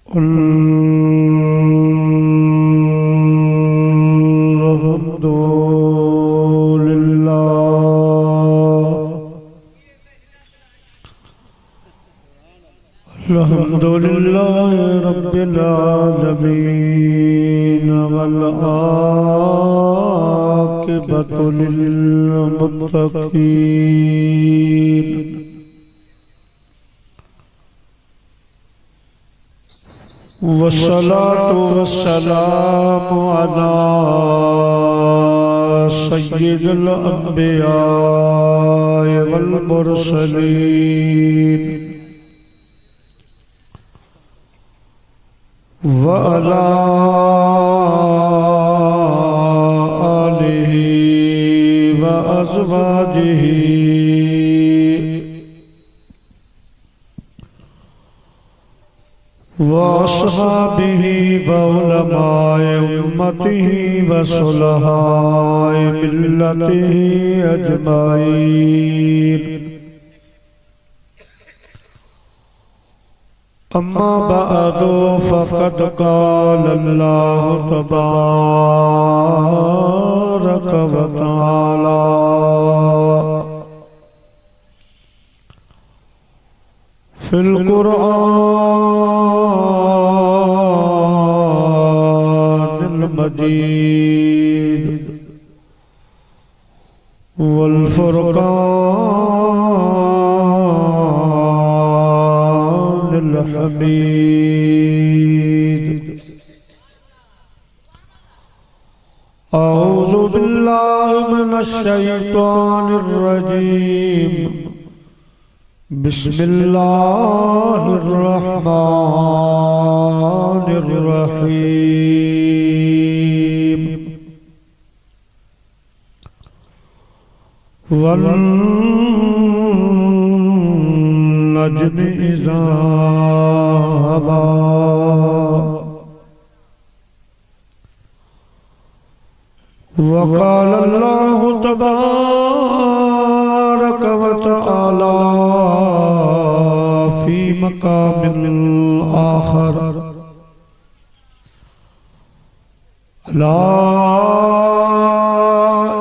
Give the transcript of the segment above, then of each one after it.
अल्हम्दुलिल्लाह रब्बिल आलमीन वल आक़िबतु लिल मुत्तक़ीन। वस्सलातु वस्सलामु अला सय्यिदिल अंबिया वल मुरसलीन व अला आलिहि व अज़वाजिहि व अस्हाबिहि व उलमाए उम्मतिहि व सुलहाए मिल्लतिहि अजमाइन। अम्मा बअदु फ़क़द क़ाल अल्लाहु तबारक व तआला फ़िल क़ुरआनिल मजीद वल फ़ुरक़ानिल हमीद। अऊज़ु बिल्लाहि मिनश शैतानिर रजीम। बिस्मिल्लाहिर्रहमानिर्रहीम। वन्नज्मि इज़ा हवा वक़ाल अल्लाहु तबारक व तआला फ़ी मक़ामिल आख़र अला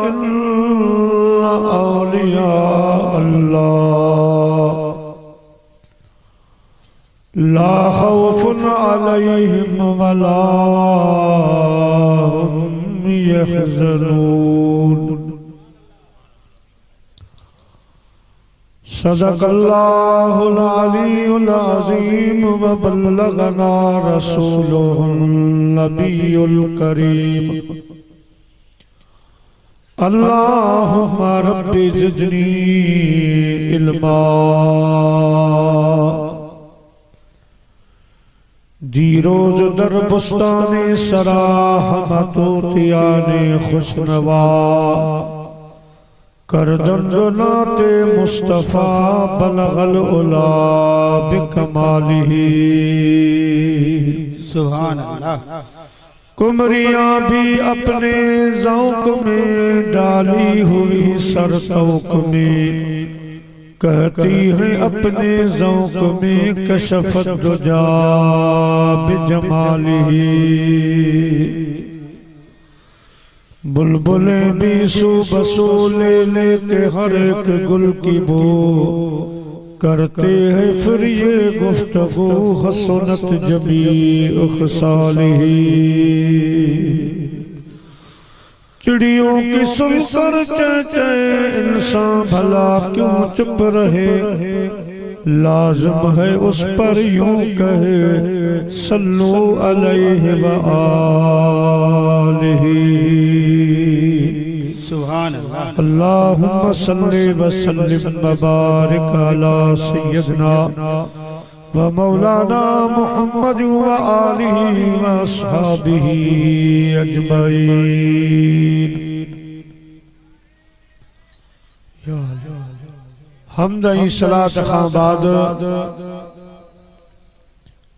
इन्ना औलिया अल्लाह ला खौफ़ुन अलैहिम वला हुम यहज़नून। सदक़ल्लाहुल अलीयुल अज़ीम व बल्लगना रसूलुहुन नबियुल करीम। अल्लाहुम्मा रब्बि ज़िदनी इल्मा। दी रोज़ दर बुस्ताने सराहमतोतियाने खुशनवा करदंदनाते मुस्तफ़ा बलगल उला बिकमालिही। सुभान अल्लाह। कुमरियाँ भी अपने ज़ौक़ में डाली हुई सरतौक़ में कहती हैं अपने ज़ौक़ में कशफ़त दुजा बिजमालिही। बुलबुलें भी सुबसो ले लेके हर एक गुल की बो करते हैं फिर ये गुफ्तगू हसनत जमी उखसालिही। चिड़ियों की सुनकर चहचहे इंसान भला क्यों चुप रहे। लाज़िम है उस पर यूं कहे सल्लू अलैहि व आलिही। सुभान अल्लाह। अल्लाहुम्मा सल्लि व सल्लिम व बारिक अला सय्यदना व मौलाना मुहम्मद व आलिहि व अस्हाबिहि अजमईन। हमदई सलात खां बाद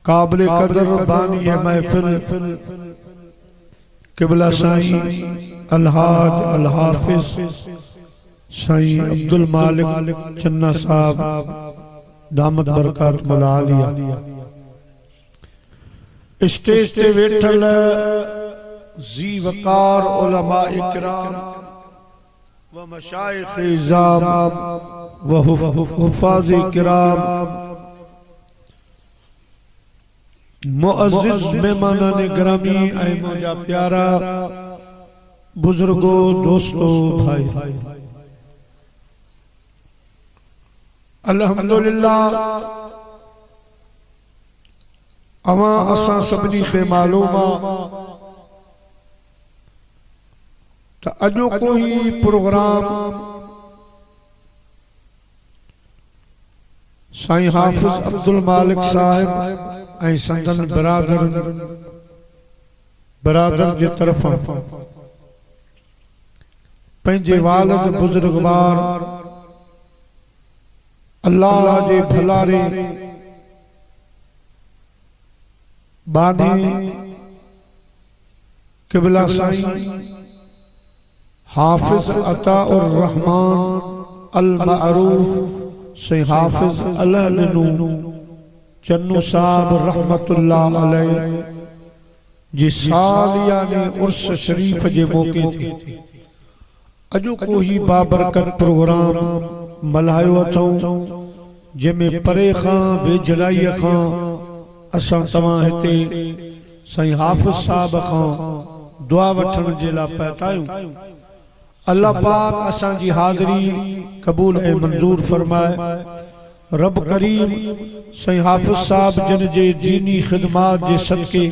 काबिल कदर बानी महफिल किबला साईं अलहाज अल हाफिज साईं अब्दुल मालिक चन्ना साहब दामत बरकत मौला आलिया स्टेज ते वेठल जी वकार उलमा इकराम व मशाइख इज़ाम व हुफ़ाज़ किराम मुअज़्ज़िज़ मेहमानान गिरामी ऐ मुंहिंजा प्यारा बुजुर्गो दोस्तों भाई अल्हम्दुलिल्लाह अवां असां सभिनी खे मालूम आहे त अॼोको ही प्रोग्राम साईं हाफ़िज़ अब्दुल मालिक साहिब ऐं संदन बिरादर जे तरफ़ां पंहिंजे वालिद बुजुर्गवार अल्लाह जे भलारे बानी क़िबला साईं हाफ़िज़ अताउर रहमान अल मअरूफ से हाफ़िज़ अलहनु चन्नू साहब रहमतुल्लाह अलैह जी सालियाने उर्स शरीफ जे मौके ते अॼोको ही बाबरकत प्रोग्राम मल्हायो अथऊं जंहिंमें परे खां वेझड़ाई खां असां तव्हां हिते साईं हाफ़िज़ साहब खां दुआ वठण जे लाइ पहुता आहियूं। अल्लाह पाक असां जी हाज़िरी क़बूल ऐं मंज़ूर फरमाए। रब करीम साईं हाफ़िज़ साहब जिन जे दीनी ख़िदमत जे सदके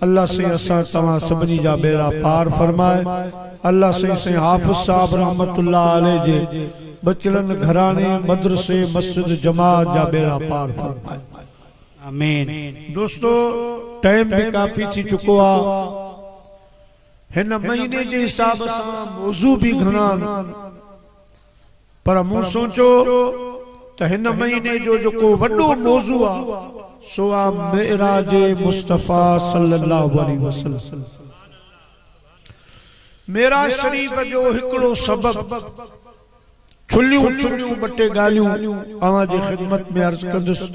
अल्लाह से असां तव्हां सभिनी जा बेड़ा पार फरमाए। अल्लाह से साईं हाफ़िज़ साहब रहमतुल्लाह अलैह जे बचड़न घराने मदरसे मस्जिद जमात जा बेड़ा पार फरमाए। आमीन। दोस्तों टाइम भी काफी थी चुको आ। हिन महीने जे हिसाब सां मौजू भी घणा पर मूं सोचो त हिन महीने जो जेको वॾो मौजू आ सो आ मेराज मुस्तफ़ा सल्लल्लाहु अलैहि वसल्लम। मेराज शरीफ जो हिकड़ो सबब छुलियूं छुलियूं बटे गालियूं अवां जी खिदमत में अर्ज कंदुसि।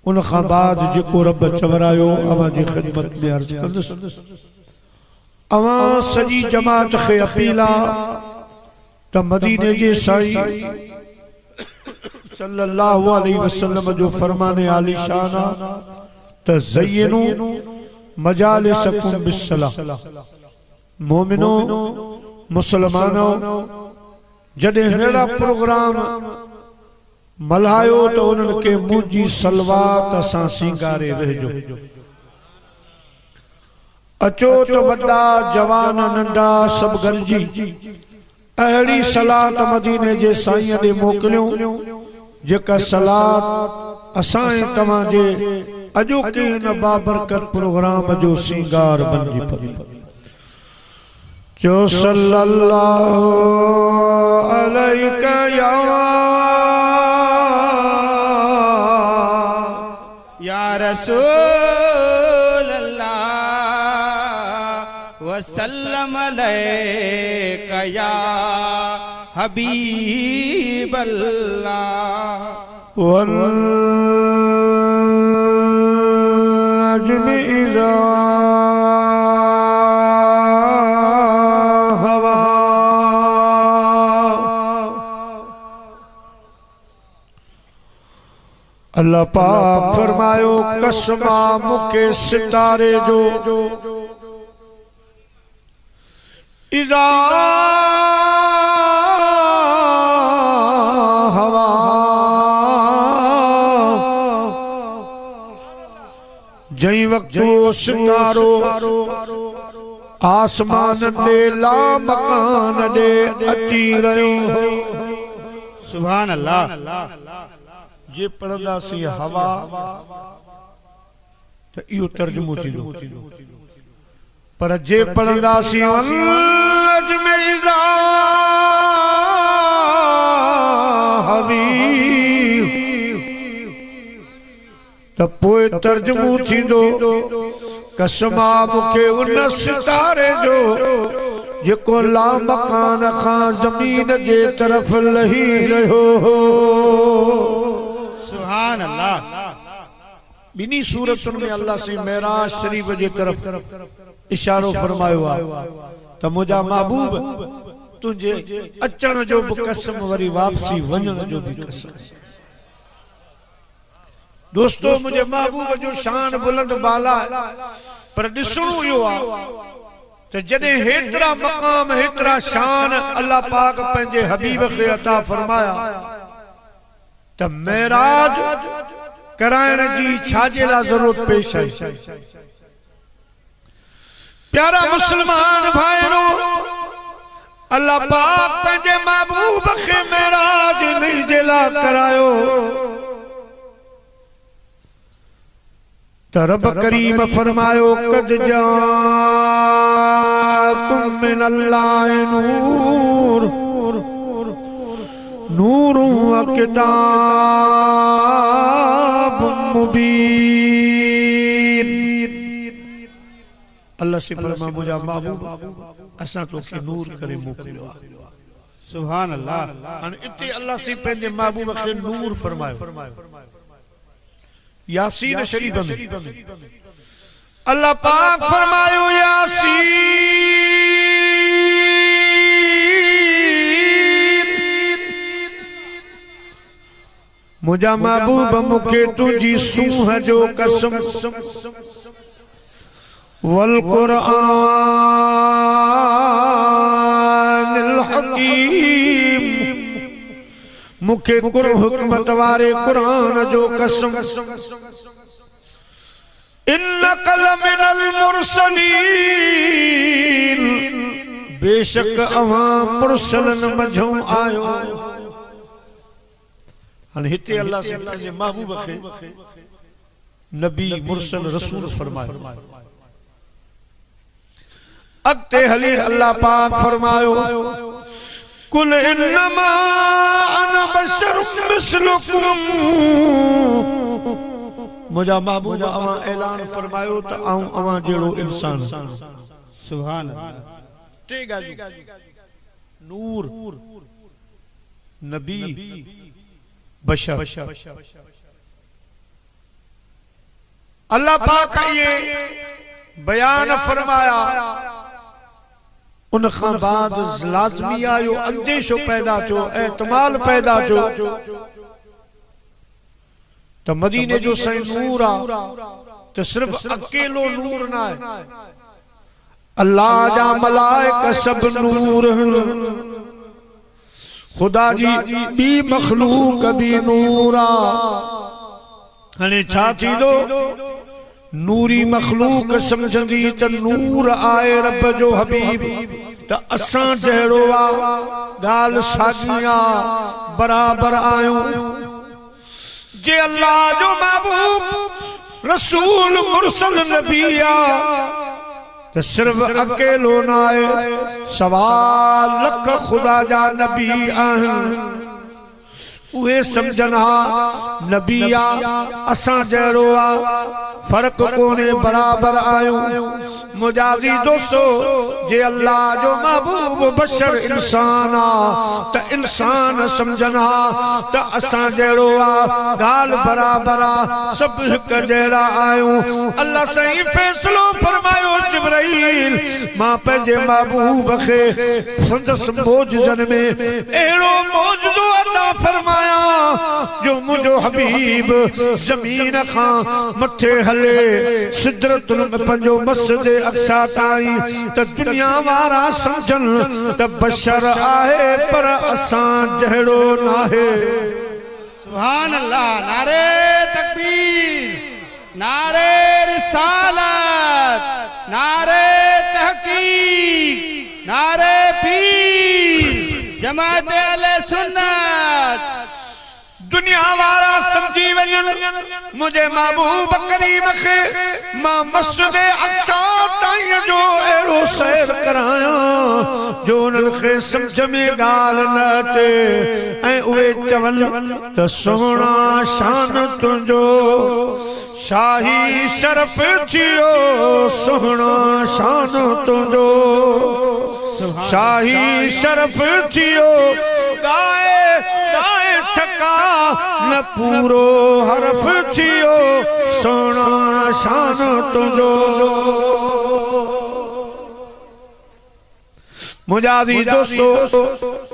उन खां बाद जेको रब चवरायो अवां जी खिदमत में अर्ज कंदुसि। अवां सजी जमात खे अपील आ त मदीने जे साईं सल्लल्लाहु अलैहि वसल्लम जो फरमाने आली शान त ज़य्यनु मजालिसकुम बिस्सलाह। मोमिनो मुसलमानो जॾहिं अहिड़ा प्रोग्राम मल्हायो तो उन्हनि खे मुंहिंजी सलवात सां सिंगारे वेझो। अचो तो वॾा जवान नंढा सब गॾिजी अहिड़ी सलात मदीने जे साईं ॾे मोकिलियूं जेका सलात असां तव्हां जे अॼोके हिन बाबरकत प्रोग्राम जो सिंगार बणिजी पवे। जो सल्लल्लाहु अलैका या रसूल अल्लाह वसल्लम अलैका या हबीब अल्लाह वल नज्म इज़ा अल्लाह पाक फरमायो कसमा मुके सितारे जो इज़ा हवा जई वक्त सितारो आसमान दे ला मकान दे अची रहियो। सुभान अल्लाह। जे पढ़ंदा सी हवा तो इहो तर्जुमो थींदो पर जे पढ़ंदा सी नज्म इज़ा हवी तो पोइ तर्जुमो थींदो कसमा मुखे उन सितारे जो जेको ला मकान खां ज़मीन जे तरफ लही रहियो हो। सुभान अल्लाह। बिनी सूरतुन में अल्लाह से मेराज शरीफ जे तरफ इशारो फरमायो आ त मुझा महबूब तुझे अचण जो भी कसम वरी वापसी वञण जो भी कसम। दोस्तों मुझे महबूब जो शान बुलंद बाला पर दिसणो यो आ त जडे हेतरा मकाम हेतरा शान अल्लाह पाक पंहिंजे हबीब खे अता फरमाया त मेराज कराइण जी छाजे ला जरूरत पेश आई। प्यारा मुसलमान भाइरो अल्लाह पाक पंहिंजे महबूब खे मेराज नहीं जे ला करायो त रब करीम फरमायो कद जाकुम मिनल्लाहि नूर नूरु व किताबुम मुबीन। अल्लाह से फरमा मुझा महबूब असां तोखे नूर करे मोकिलियो आहे। सुभान अल्लाह। हाणे इते अल्लाह से पंहिंजे महबूब खे नूर फरमायो। यासीन शरीफ में अल्लाह पाक फरमायो यासीन मुझा महबूब मुखे तुझी सूह जो कसम वल कुरानिल हकीम मुखे हुकमत वारे कुरान जो कसम इन्नका लमिनल मुरसलीन बेशक अवां मुरसलन मझों आयो। हाणे हिते अल्लाह से पंहिंजे महबूब खे नबी मुरसल रसूल फरमायो। अॻिते हली अल्लाह पाक फरमायो कुल इन्नमा अना बशरुम मिस्लुकुम मुझा महबूब अवां ऐलान फरमायो त आऊं अवां जहिड़ो इंसान। सुभान अल्लाह। टे ॻाल्हियूं नूर नबी बशर। अल्लाह पाक ये बयान फरमाया उन खां बाद लाज़मी आयो अंदेशो पैदा थियो एतमाल पैदा थियो त मदीने जो सही नूर आ त सिर्फ अकेलो नूर ना है अल्लाह जा मलाइका सब नूर हैं खुदा जी बी मखलूक भी नूर आ। हाणे छा थींदो नूरी मखलूक समझंदी त नूर आए रब जो हबीब त असां जहिड़ो आ ॻाल्हि साॻी आ बराबर आहियूं। जे अल्लाह जो महबूब रसूल मुरसल नबी आ त सिर्फ अकेलो न आहे सवा लख खुदा जा नबी आहिनि उहे समझना नबी आ असां जहिड़ो आ फर्क कोने बराबर आहियूं। मुजाजी दोस्तों जे अल्लाह जो महबूब बशर इंसान आ त इंसान समझना त असां जहिड़ो आ ॻाल्हि बराबर आ सब हिक जहिड़ा आहियूं। अल्लाह सही फैसलो फरमायो जिब्राइल मां पंहिंजे महबूब खे संदसि मौजज़न में अहिड़ो मौजज़ो अता फरमाया जो मुझो हबीब जमीन खां मथे हले सिदरतुल पंजो मस्जिद अक्सा ताईं त दुनिया वारा समझन त बशर आहे पर असां जहिड़ो नाहे। सुभान अल्लाह। नारे तकबीर नारे रिसालत नारे तहकीक नारे पीर जमात अहले सुन्नत। दुनिया वारा समझी वञन मुझे महबूब करीम खे मां मस्जिद अक्सा ताईं जो अहिड़ो सैर करायां जो उन्हनि खे समझ में ॻाल्हि न अचे ऐं उहे चवनि त सोहणा शान तुंहिंजो शाही शरफ थियो सोहणा शान तुंहिंजो शाही शरफ थियो गाए गाए छका न पूरो हरफ थियो सोना शान तुझो मुजादी दोस्तों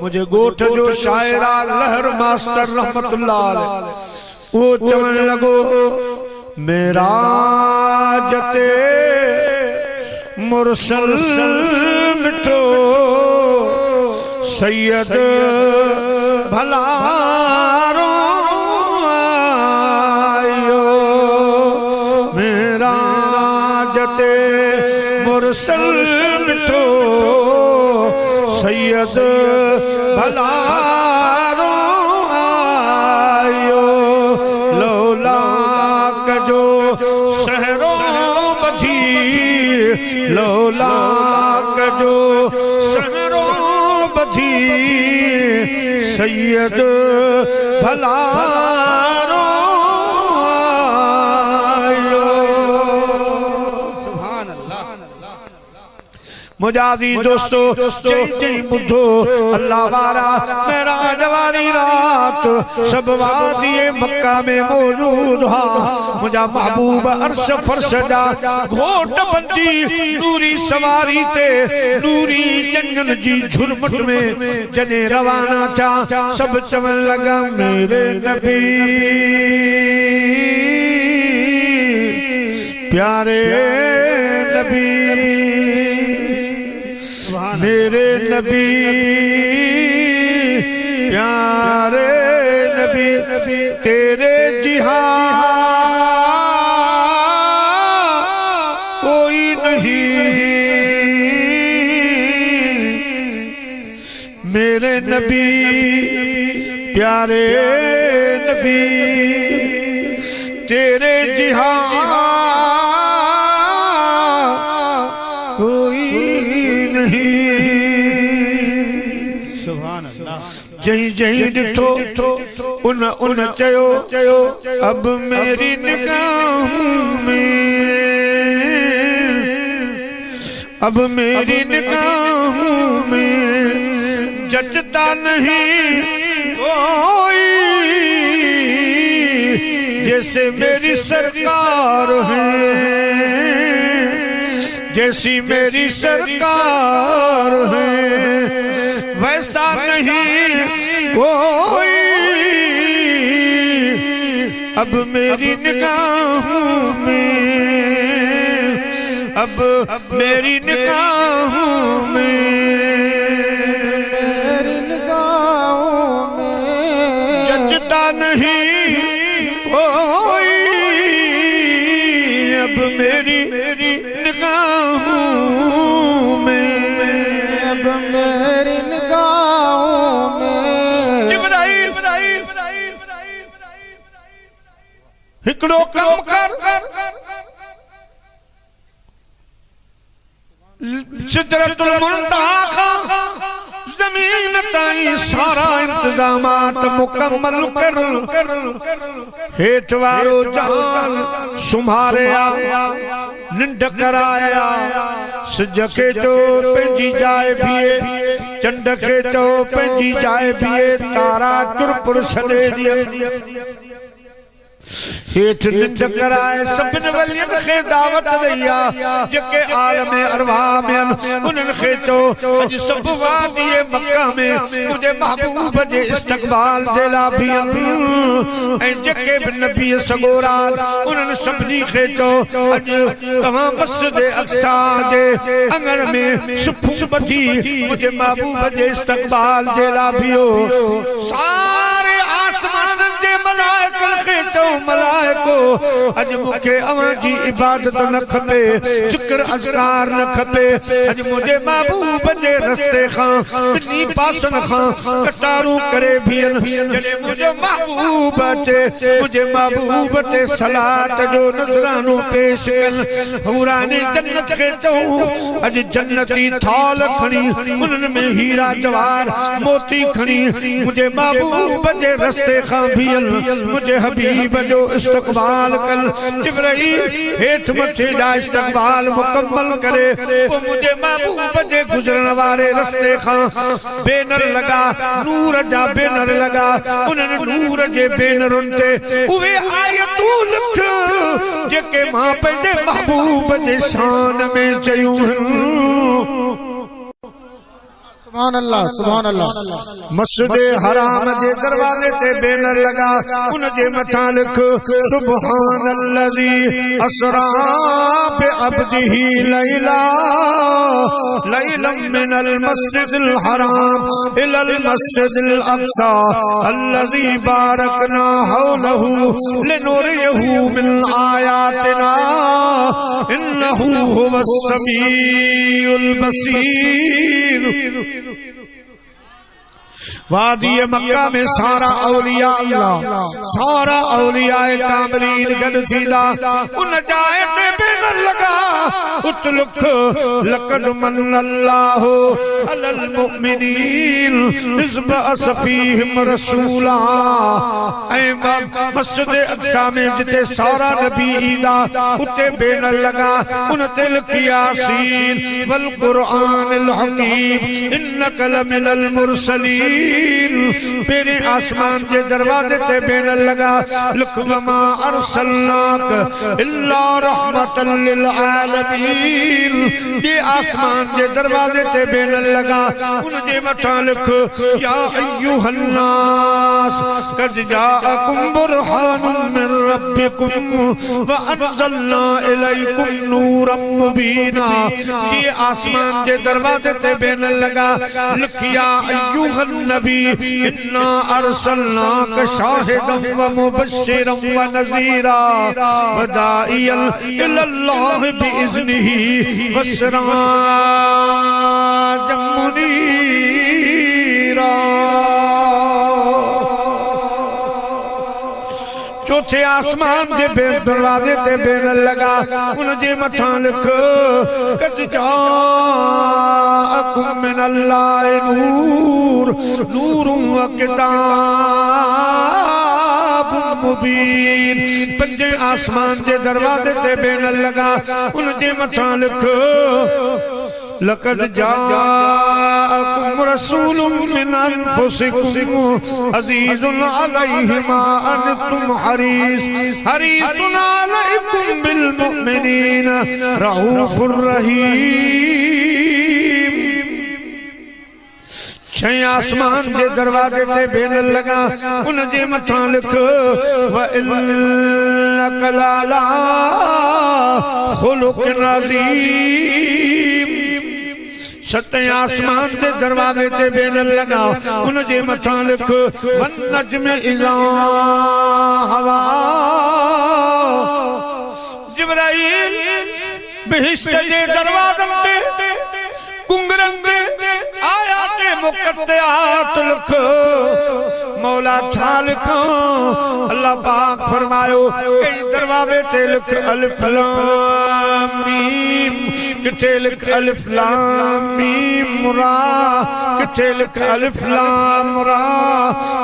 मुझे गोठ जो शायरा लहर मास्टर रहमतुल्लाह अलैह वो चवण लगो मेरा जते मुरसल मिठो सैयद भलारो आयो मेरा जते मुरसल मिठो सैयद भलारो आयो लौला कजो सहरो बधी लौला कजो सहरो बधी सैयद भलारो आयो सुभान अल्लाह मुजादी दोस्तों जय जय बुद्धो अल्लाह वारा मेरा जवानी रात सब वादिए मक्का में मौजूद हा मुझा महबूब अर्श फर्श जा घोट बंजी नूरी सवारी ते नूरी जंगल जी झुरमुट में जने रवाना था सब चमन लगा मेरे नबी प्यारे नबी मेरे नबी प्यारे नबी तेरे जिहां कोई नहीं मेरे नबी प्यारे नबी तेरे जिहां जही जही डिठो उन उन चयो अब मेरी निगाहों में अब मेरी निगाहों में जचता नहीं कोई जैसे मेरी सरकार है जैसी मेरी सरकार है वैसा नहीं कोई अब मेरी निगाहों में अब मेरी निगाहों में जचता नहीं कोई अब मेरी निगाहों में अब मेरी हिकड़ो कम कर सिदरतुल मुंतहा खां जमीन ताईं सारा इंतजामात मुकम्मल कर हेठ वारो जान सुम्हारिया निंड कराया सिज के चो पंहिंजी जाए बीहे चंड के चो पंहिंजी जाए बीहे तारा चुरपुर छॾे ॾिए हेठ निंड कराए सभिनि वलियन खे दावत ॾई जेके आलम अरवाह में उन्हनि खे चओ अॼु सभु वादीअ मक्का में मुंहिंजे महबूब जे इस्तक़बाल जे लाइ बीहनि ऐं जेके बि नबी सॻोरा उन्हनि सभिनी खे चओ अॼु तव्हां मस्जिद अक़सा जे अंगण में सुफ़ूं ॿधी मुंहिंजे महबूब जे इस्तक़बाल जे लाइ बीहो सारे आसमाननि जे मलाइकनि खे चओ मलाइको अज मुखे अवां जी इबादत न खपे शुक्र अज़कार न खपे अज मुझे महबूब जे रस्ते खां ॿिन्ही पासन खां कटारूं करे बीहन जॾहिं मुझे महबूब अचे मुझे महबूब ते सलात जो नज़रानो पेश कन हुरानी जन्नत खे चऊं अज जन्नती थाल खणी उन्हनि में हीरा जवाहर मोती खणी मुझे महबूब जे रस्ते खां बीहन मुझे हबीब जो इस्तकबाल कर। जिब्राइल हेठ मथे जा इस्तकबाल मुकम्मल करे। वो मुझे महबूब जे गुजरन वाले रस्ते खां बैनर लगा, नूर जा बैनर लगा। उन्हनि नूर जे बैनरुन ते उहे आयतूं लिख जेके मां पंहिंजे महबूब जे शान में चयूं। सुभान अल्लाह, सुभान अल्लाह। मस्जिद हराम जे दरवाजे ते बैनर लगा, उन जे मथां लिख सुब्हानल्लज़ी असरा बिअब्दिही लैला लैलन मिनल मस्जिदिल हराम इलल मस्जिदिल अक़सा अल्लज़ी बारकना हौलहू लिनुरियहू मिन आयातिना इन्नहू हुवस समीउल बसीर। वादी मक्का में सारा औलिया अल्लाह, सारा औलिया कामलीन गद थींदा। उन जाए ते बैनर लगा उतलुख लक़द मन्नल्लाहु अलल मुमिनीन इज़ बअस फ़ीहिम रसूला। ऐ मस्जिद अक़सा में जिते सारा नबी ईंदा उते बैनर लगा, उन ते लिखिया यासीन वल क़ुरआनिल हकीम इन्नका लमिनल मुरसलीन। मेरे आसमान के दरवाजे ते बैनर लगा लिख वमा अरसलनाक इल्ला रहमतल लिल आलमीन। ये आसमान के दरवाजे ते बैनर लगा, उन जे मथा लिख या अय्युहन नास कद जाअकुम बुरहानुम मिन रब्बिकुम व अनज़लना इलैकुम नूरम मुबीना। ये आसमान के दरवाजे ते बैनर लगा लिख या अय्युहन नबी इन्ना अरसलनाक शाहिदन व मुबश्शिरन व नज़ीरा व दाइयन इलल्लाह बिइज़्निही व सिराजम मुनीरा। चौथे आसमान के दरवाजे ते बैनर लगा, उन जे मथा लिख कद जाअकुम मिनल्लाहि नूर नूरुन व किताबुम मुबीन। पंजे आसमान के दरवाजे ते बैनर लगा, उन जे मथा लिख लक़द जाअकुम रसूलुम मिन अनफुसिकुम अज़ीज़ुन अलैहि मा अन्तुम हरीसुन अलैकुम बिल मुमिनीन रऊफ़ुर रहीम। छह आसमान के दरवाजे ते बैनर लगा, उन जे मथा लिख व इन्नका लअला खुलुक़िन अज़ीम। सते आसमान के दरवाजे ते बैनर लगा, उन जे मथा लिख वन नज्म इज़ा हवा। जिब्राइल बिहिश्त जे दरवाज़न ते कुंगरन ते आयात मुक़द्दसात लिख। मौला छा लिखो? अल्लाह पाक फरमायो कई दरवाजे ते लिख अलिफ लाम मीम, किथे लिख अलिफ लाम मीम रा, किथे लिख अलिफ लाम रा,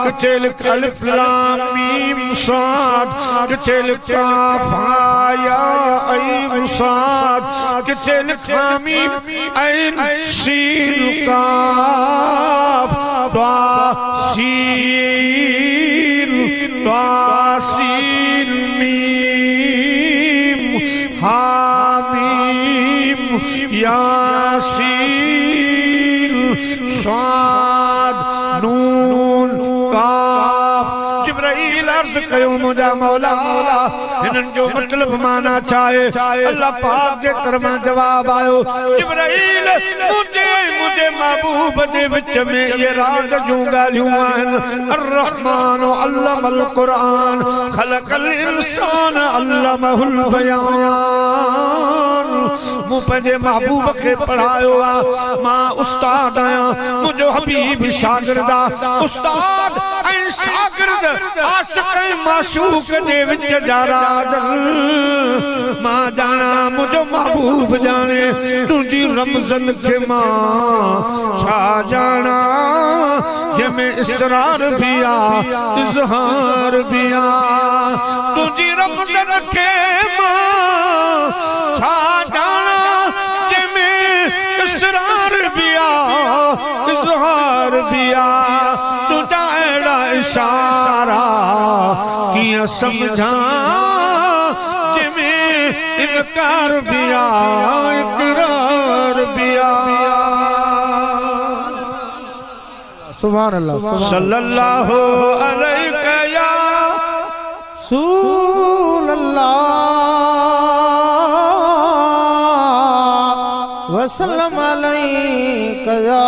किथे लिख अलिफ लाम मीम साद, किथे लिख काफ या ऐन साद, किथे लिख मीम ऐन शीन काफ ता शीन तासीन मीम हामीम यासीन स्वाद नून काफ। जिब्राइल अर्ज़ कयो मुझा मौला इन्हनि जो मतलब माना चाहे। अल्लाह पाक के तरफ़ जवाब आयो जिब्राइल मुझे महबूब दे विच में ये राज जूं ॻाल्हियूं आहिनि। अर्रहमान अल्लमल क़ुरआन ख़लक़ल इंसान अल्लमहुल बयान। मूं पंहिंजे महबूब खे पढ़ायो आहे, मां उस्ताद आहियां, मुंहिंजो हबीब शागिर्द आहे। उस्ताद ऐं शागिर्द आशिक़ माशूक़ दे विच जा राज़न मां ॼाणा मुंहिंजो महबूब ॼाणे तुंहिंजी रमज़न खे मां छा ॼाणा जंहिंमें इसरार भी आ इज़हार भी आ तुंहिंजी रमज़न खे मां छा ॼाणा जंहिंमें इसरार भी आ इज़हार भी आ तुंहिंजा अहिड़ा इशारा कीअं सम्झां जंहिंमें इनकार भी आ इक़रार भी आ सुभान अल्लाह सल्लल्लाहु अलैहि या रसूल अल्लाह वसल्लम अलैका या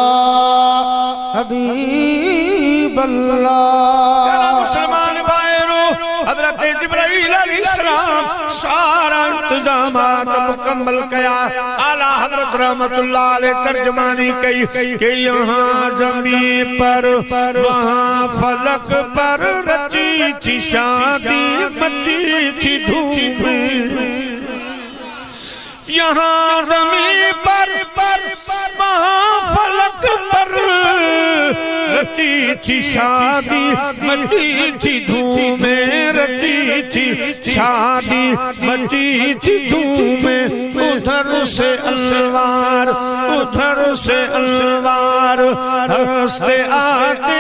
हबीब अल्लाह मुसलमान भाइयों हज़रत जिब्राइल अलैहिस्सलाम सारा इंतजामात मुकम्मल कया आला हज़रत रहमतुल्लाह अलैह तर्जमानी कई कि यहाँ ज़मीन पर वहाँ फलक पर रची थी शादी मची थी धूम यहाँ ज़मीन पर वहाँ फलक पर रची थी शादी मची थी धूम रची थी शादी मची थी धूम उधर से अलवार हंसते आते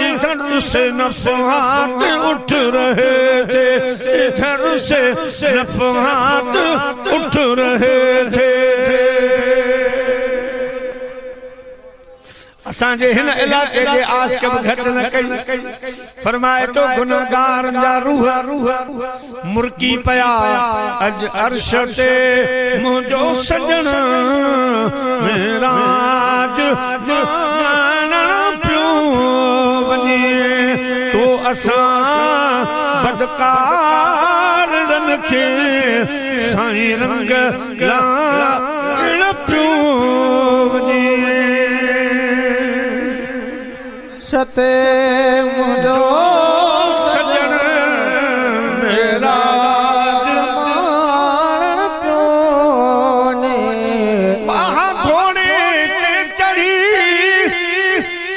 इधर से नफ़हात उठ रहे थे इधर से नफ़हात उठ रहे थे असांजे हिन इलाके जे आशिक़ बि घटि न कई फरमाए तो गुनाहगार जा रूह मुर्की पया अज अर्श ते मुंहिंजो सजण मेराज माणण पियो वञे तो असां बदकारन खे साईं रंग लाइण पियो वञे शते मुंहिंजो सजण मेरा माणण पियो ने बाहा घोड़े ते चढ़ी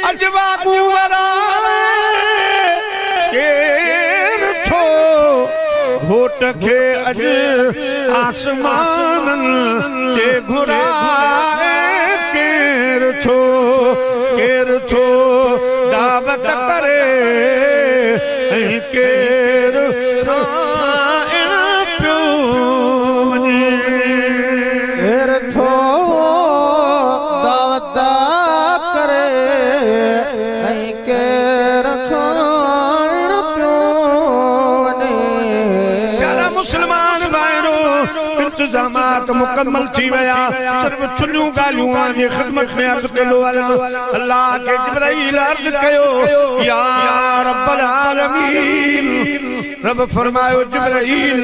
अजवाबू वराए केर थो घोट खे अज आसमानन ते घुराए केर थो दावत करे केर खाइण पियो वञे केर थो दावत करे केर खाइण पियो वञे प्यारा मुसलमान भाइरो इंतजामात मुकम्मल थी वया सिर्फ चुनियूं ॻाल्हियूं आहिनि ख़िदमत में अर्ज़ कयो अल्लाह के जिब्राइल अर्ज़ कयो या रब्बल आलमीन रब फरमायो जिब्राइल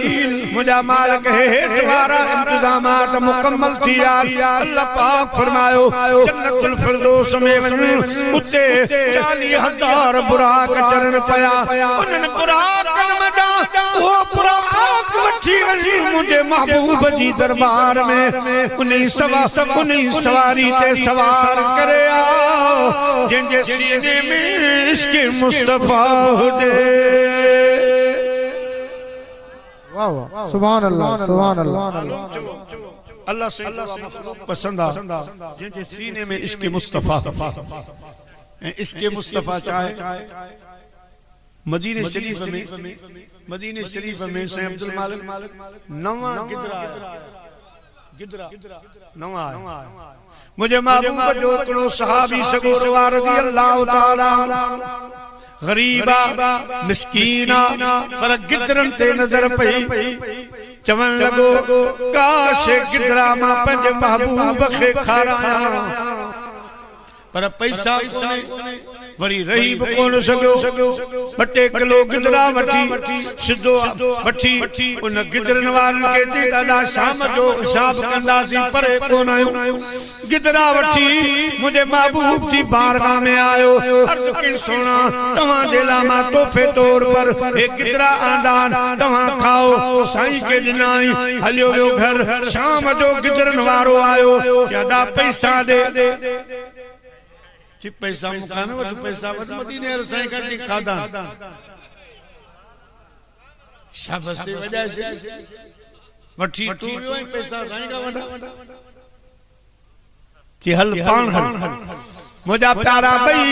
मुंहिंजा मालिक हेठि वारा इंतजामात मुकम्मल थी विया अल्लाह पाक फरमायो जन्नतुल फिरदौस में वञ उते 40,000 बुराक चरण पया उन्हनि बुराकनि मथां उहो बुराक वठी वञी मुंहिंजे महबूब जी दरबार में उन्हीं सवारी ते सवार करे आओ जंहिंजे सीने में इश्क़ मुस्तफ़ा हुजे वाह वाह सुभान अल्लाह अल्लाह से पसंद आ जंहिंजे सीने में इश्क़ मुस्तफ़ा इश्क़ मुस्तफ़ा चाहे मदीने शरीफ में साईं अब्दुल मालिक नवा नवा मुझे महबूब जो हिकिड़ो सहाबी सगोरवा रज़ियल्लाहु ताला गरीबा मिस्कीना पर गिदरन ते नजर पई चवण लगो काश गिदरा मां पंहिंजे महबूब खे खारायां पर पैसा कोन्हे वरी रही भी कोन सघियो 2 किलो गिदरा वठी सिधो वठी उन गिदरन वारन खे चई दादा शाम जो हिसाब कंदासीं परे कोन आयो गिदरा वठी मुझे महबूब जी बारगाह में आयो अर्ज कई सोना तव्हां जे लाइ मां तोहफे तौर पर हे गिदरा आंदान तव्हां खाओ साईं खे ॾिनाई हलियो वियो घर शाम जो गिदरन वारो आयो दादा पैसा दे जी पैसा मुका न वठ पैसा वठ मदीने वारे साईं खां जी खादा शाबाश वजह से वठी तू वियो पैसा साईं खां वठा जी हल पान हल मुझा प्यारा भाई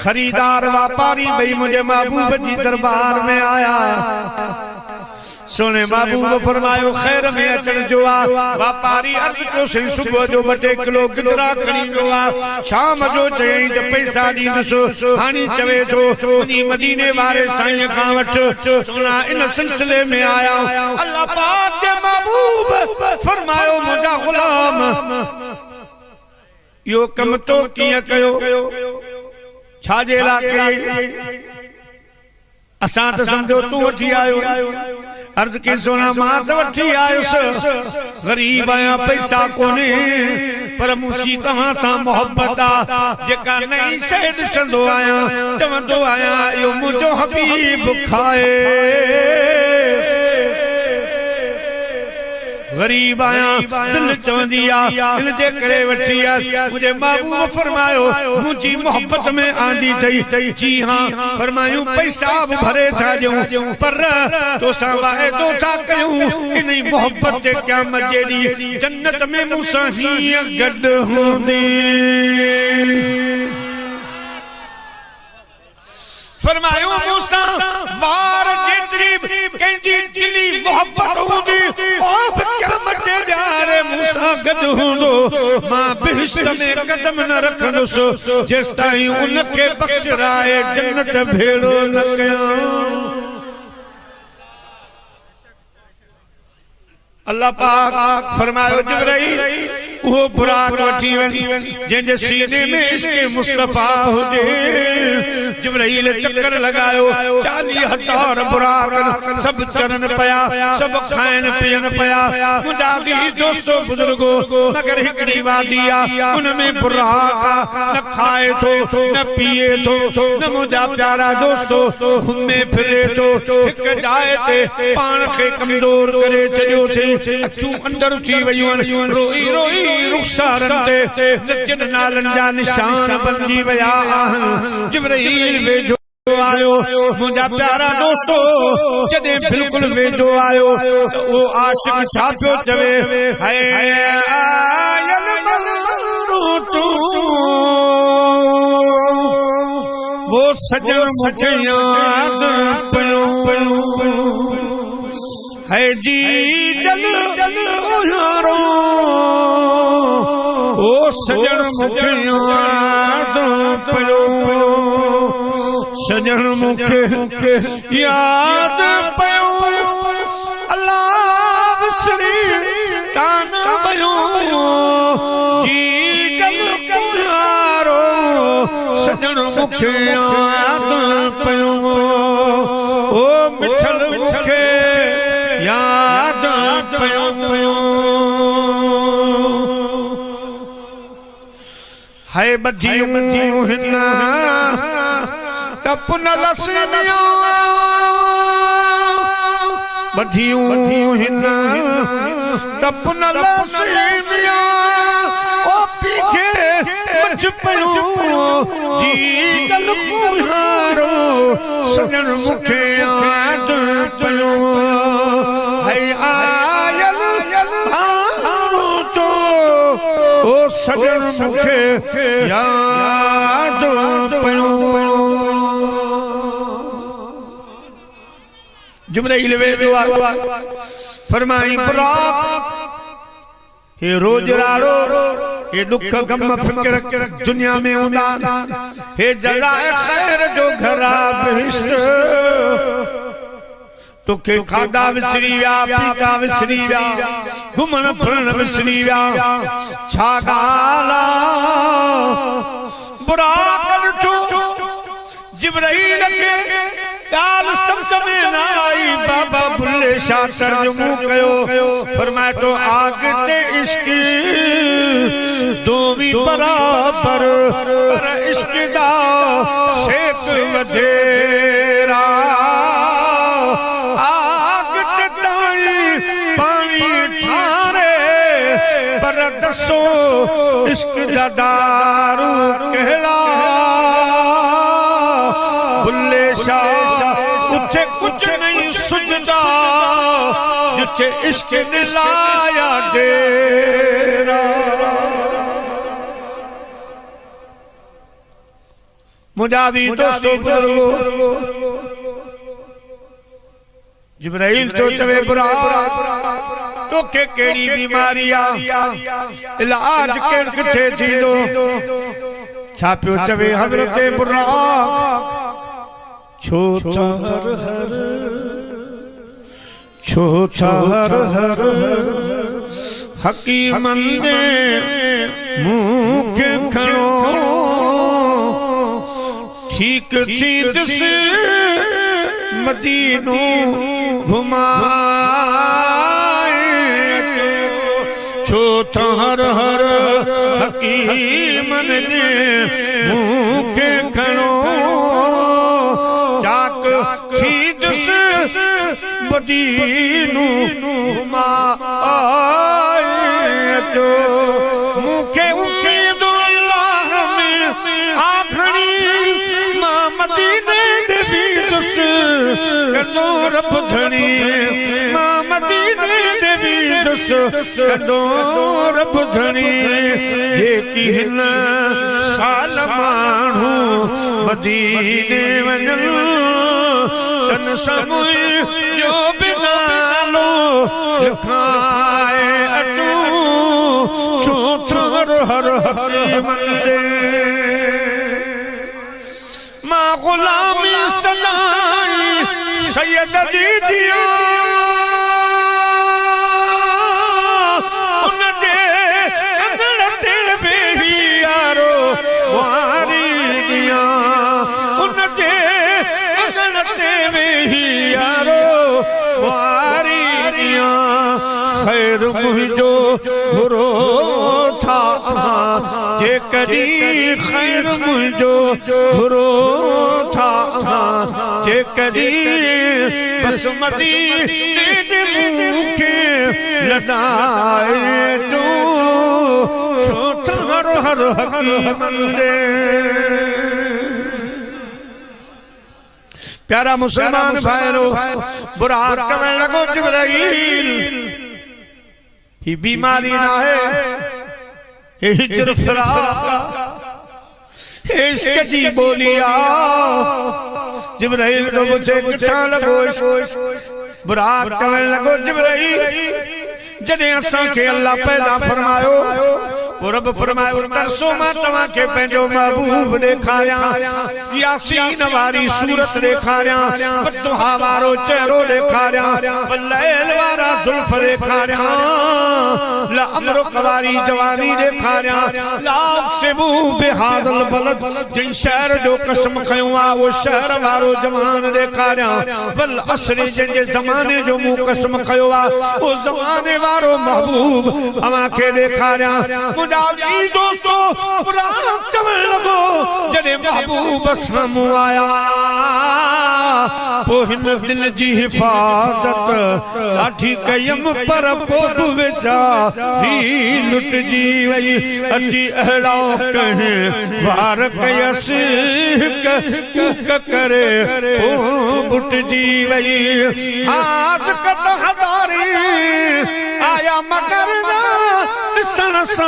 खरीदार व्यापारी भाई मुझे महबूब जी दरबार में आया सोने महबूब फरमायो खैर में अचण जो व्यापारी अर्ज कयो सही सुबह जो 2 किलो गिदरा खणी जो शाम जो चई त पैसा ॾींदुसि हाणे चवे थो मदीने वारे साईं खां वठ सोना इन सिलसिले में आया अल्लाह पाक के महबूब फरमायो मुझा गुलाम यो कम तो किया कयो छाजे लाके असां त समझो तू वठी आयो अर्ज के सोना मां त वठी आयुसि गरीब आया पैसा कोने पर मुसी तव्हां सां मोहब्बत आ जेका नई शइ ॾिसंदो आया चवंदो आया यो मुंहिंजो हबीब खाए गरीब आया दिल चवंदी आ इन जे करे वठी आ मुझे महबूब फरमायो मुझी मोहब्बत में आंदी थई जी हां फरमायूं पैसा भी भरे था ॾियूं पर तोसां वाइदो था कयूं इन मोहब्बत ते क़यामत जेडी जन्नत में मूंसां हीअं गॾु हूंदी फरमायो मूंसां वार जेतरी कंहिंजी दिली मोहब्बत हूंदी मूसा गॾु हूंदो मां बिहिश्त में कदम न रखंदुसि जेसि ताईं उनखे बख़्शराए जन्नत भेड़ो न कयां अल्लाह पाक फरमायो जिब्राईल वो बुराक वठी जंहिंजे सीने में इश्क़ मुस्तफा हुजे जिब्राईल चक्कर लगायो 40,000 बुराक सब चरन पया सब खाइन पियन पया मुजादी दोस्तों बुजुर्गो मगर हिकड़ी वादी आ उनमें बुराक न खाए थो न पिए थो न मुजा प्यारा दोस्तों घुमे फिरे थो एक जाए ते पान खे कमजोर करे छडियो थे अखियूं अंदर थी वयूं रोई रोई रुखसारन ते नचन नालन जा निशान बनजी वया आहिन जिब्राईल वेझो आयो मुंहिंजा प्यारा दोस्तो जॾहिं बिल्कुल वेझो आयो त उहो आशिक छा पियो चवे हाय आयल मलरूतू वो सजन मूंखे याद पियो है जी जल यारो ओ सजन मूंखे याद पियो सजन मूंखे याद पियो अल्लाह विसरी कान पियो जी जल यारो सजन मूंखे याद पियो ओ मिठल मूंखे याद पियो है बधियूं हिन टप न लसनिया बधियूं हिन टप न लसनिया ओ पीछे मच पियो जी गल कुहारो सजन मूंखे याद पियो है आयल तो ओ सजन मूंखे याद पियो जिब्राईल वेदो फरमाई बुराक हे रोज रारो हे दुख गम फिक्र दुनिया में हूंदा हे जलाए खैर जो घरा बहिश्त तोखे खादा विसरी विया पीता विसरी विया घुमण फिरण विसरी विया छा ॻाल्हि बुराक ॾिठो जिब्राइल के गाल समझ में ना आई बाबा बुल्ले शाह तर्जुमो कयो फरमाए तो आग ते इश्क दोवी बराबर पर इश्क दा शेक वधेरा आग ते ताई पानी ठारे पर दसो इश्क दा दारू कहड़ा बुल्ले शाह उठे कुछ नहीं सुझदा जिथे इश्क ने लाया डेरा मुजादी दोस्तों बुजुर्गो जिब्राइल तो चवे बुरा तो के केड़ी बीमारिया इलाज के किथे थींदो छापियो चवे हजरत बुरा छोटा हर हकीमन ने मुंह के खड़ो ठीक चीत से मदीनो घुमाए छोटा हर हकीमन ने मुंह के खड़ो चाक चीत से मदीनो घुमाए तो मुखे उके दो अल्लाह में आखरी मां मदीने दे भी दुस कदो रब धनी मां मदीने दे भी दुस कदो रब धनी ये की हिन साल मानू मदीने वजन तन समुई जो बिनालो लिखाए अटू छोटर हर मंदे मां गुलामी सनाई सैयद दी दिया उनजे अंदरते बेही यारो वारी दिया उनजे अंदरते बेही यारो वारी दिया खैर मुझो बुरो था जे कदी खैर मुझो बुरो था जे कदी बसमती दे मुखे लदाए जो छोटा हर हकीमन दे प्यारा मुसलमान भाईरो बुरा कवन लगो जिब्राइल ही बीमारी ना है ये हिजर फराक इसके जी बोलिया जिब्राइल को मुझे किथा लगो बुरा कवन लगो जिब्राइल जने असा के अल्लाह पैदा फरमायो रब फरमायो तरसो मां तवा के पंजो महबूब देखाया यासीन वारी सूरत देखाया बदुहा वारो चेहरो देखाया वलैल वारा जुल्फ देखाया ला अमर कवारी जवानी देखाया लाख से मुंह बेहादल बलद जिन शहर जो कसम खयो आ वो शहर वारो जवान देखाया वल असरी जिन जमाने जो मुंह कसम खयो आ वो जमाने वारो महबूब अमा के देखाया दोस्तों बुरा कवन लगो जने महबूब सम आया पोहिन दिल जी हिफाजत लाठी कयम पर पोड वेचा ही लुट जी वई अची अहड़ा कहे वार कयस कूक करे ओ बुट जी वई आज कत हदारी आया मगर सनसा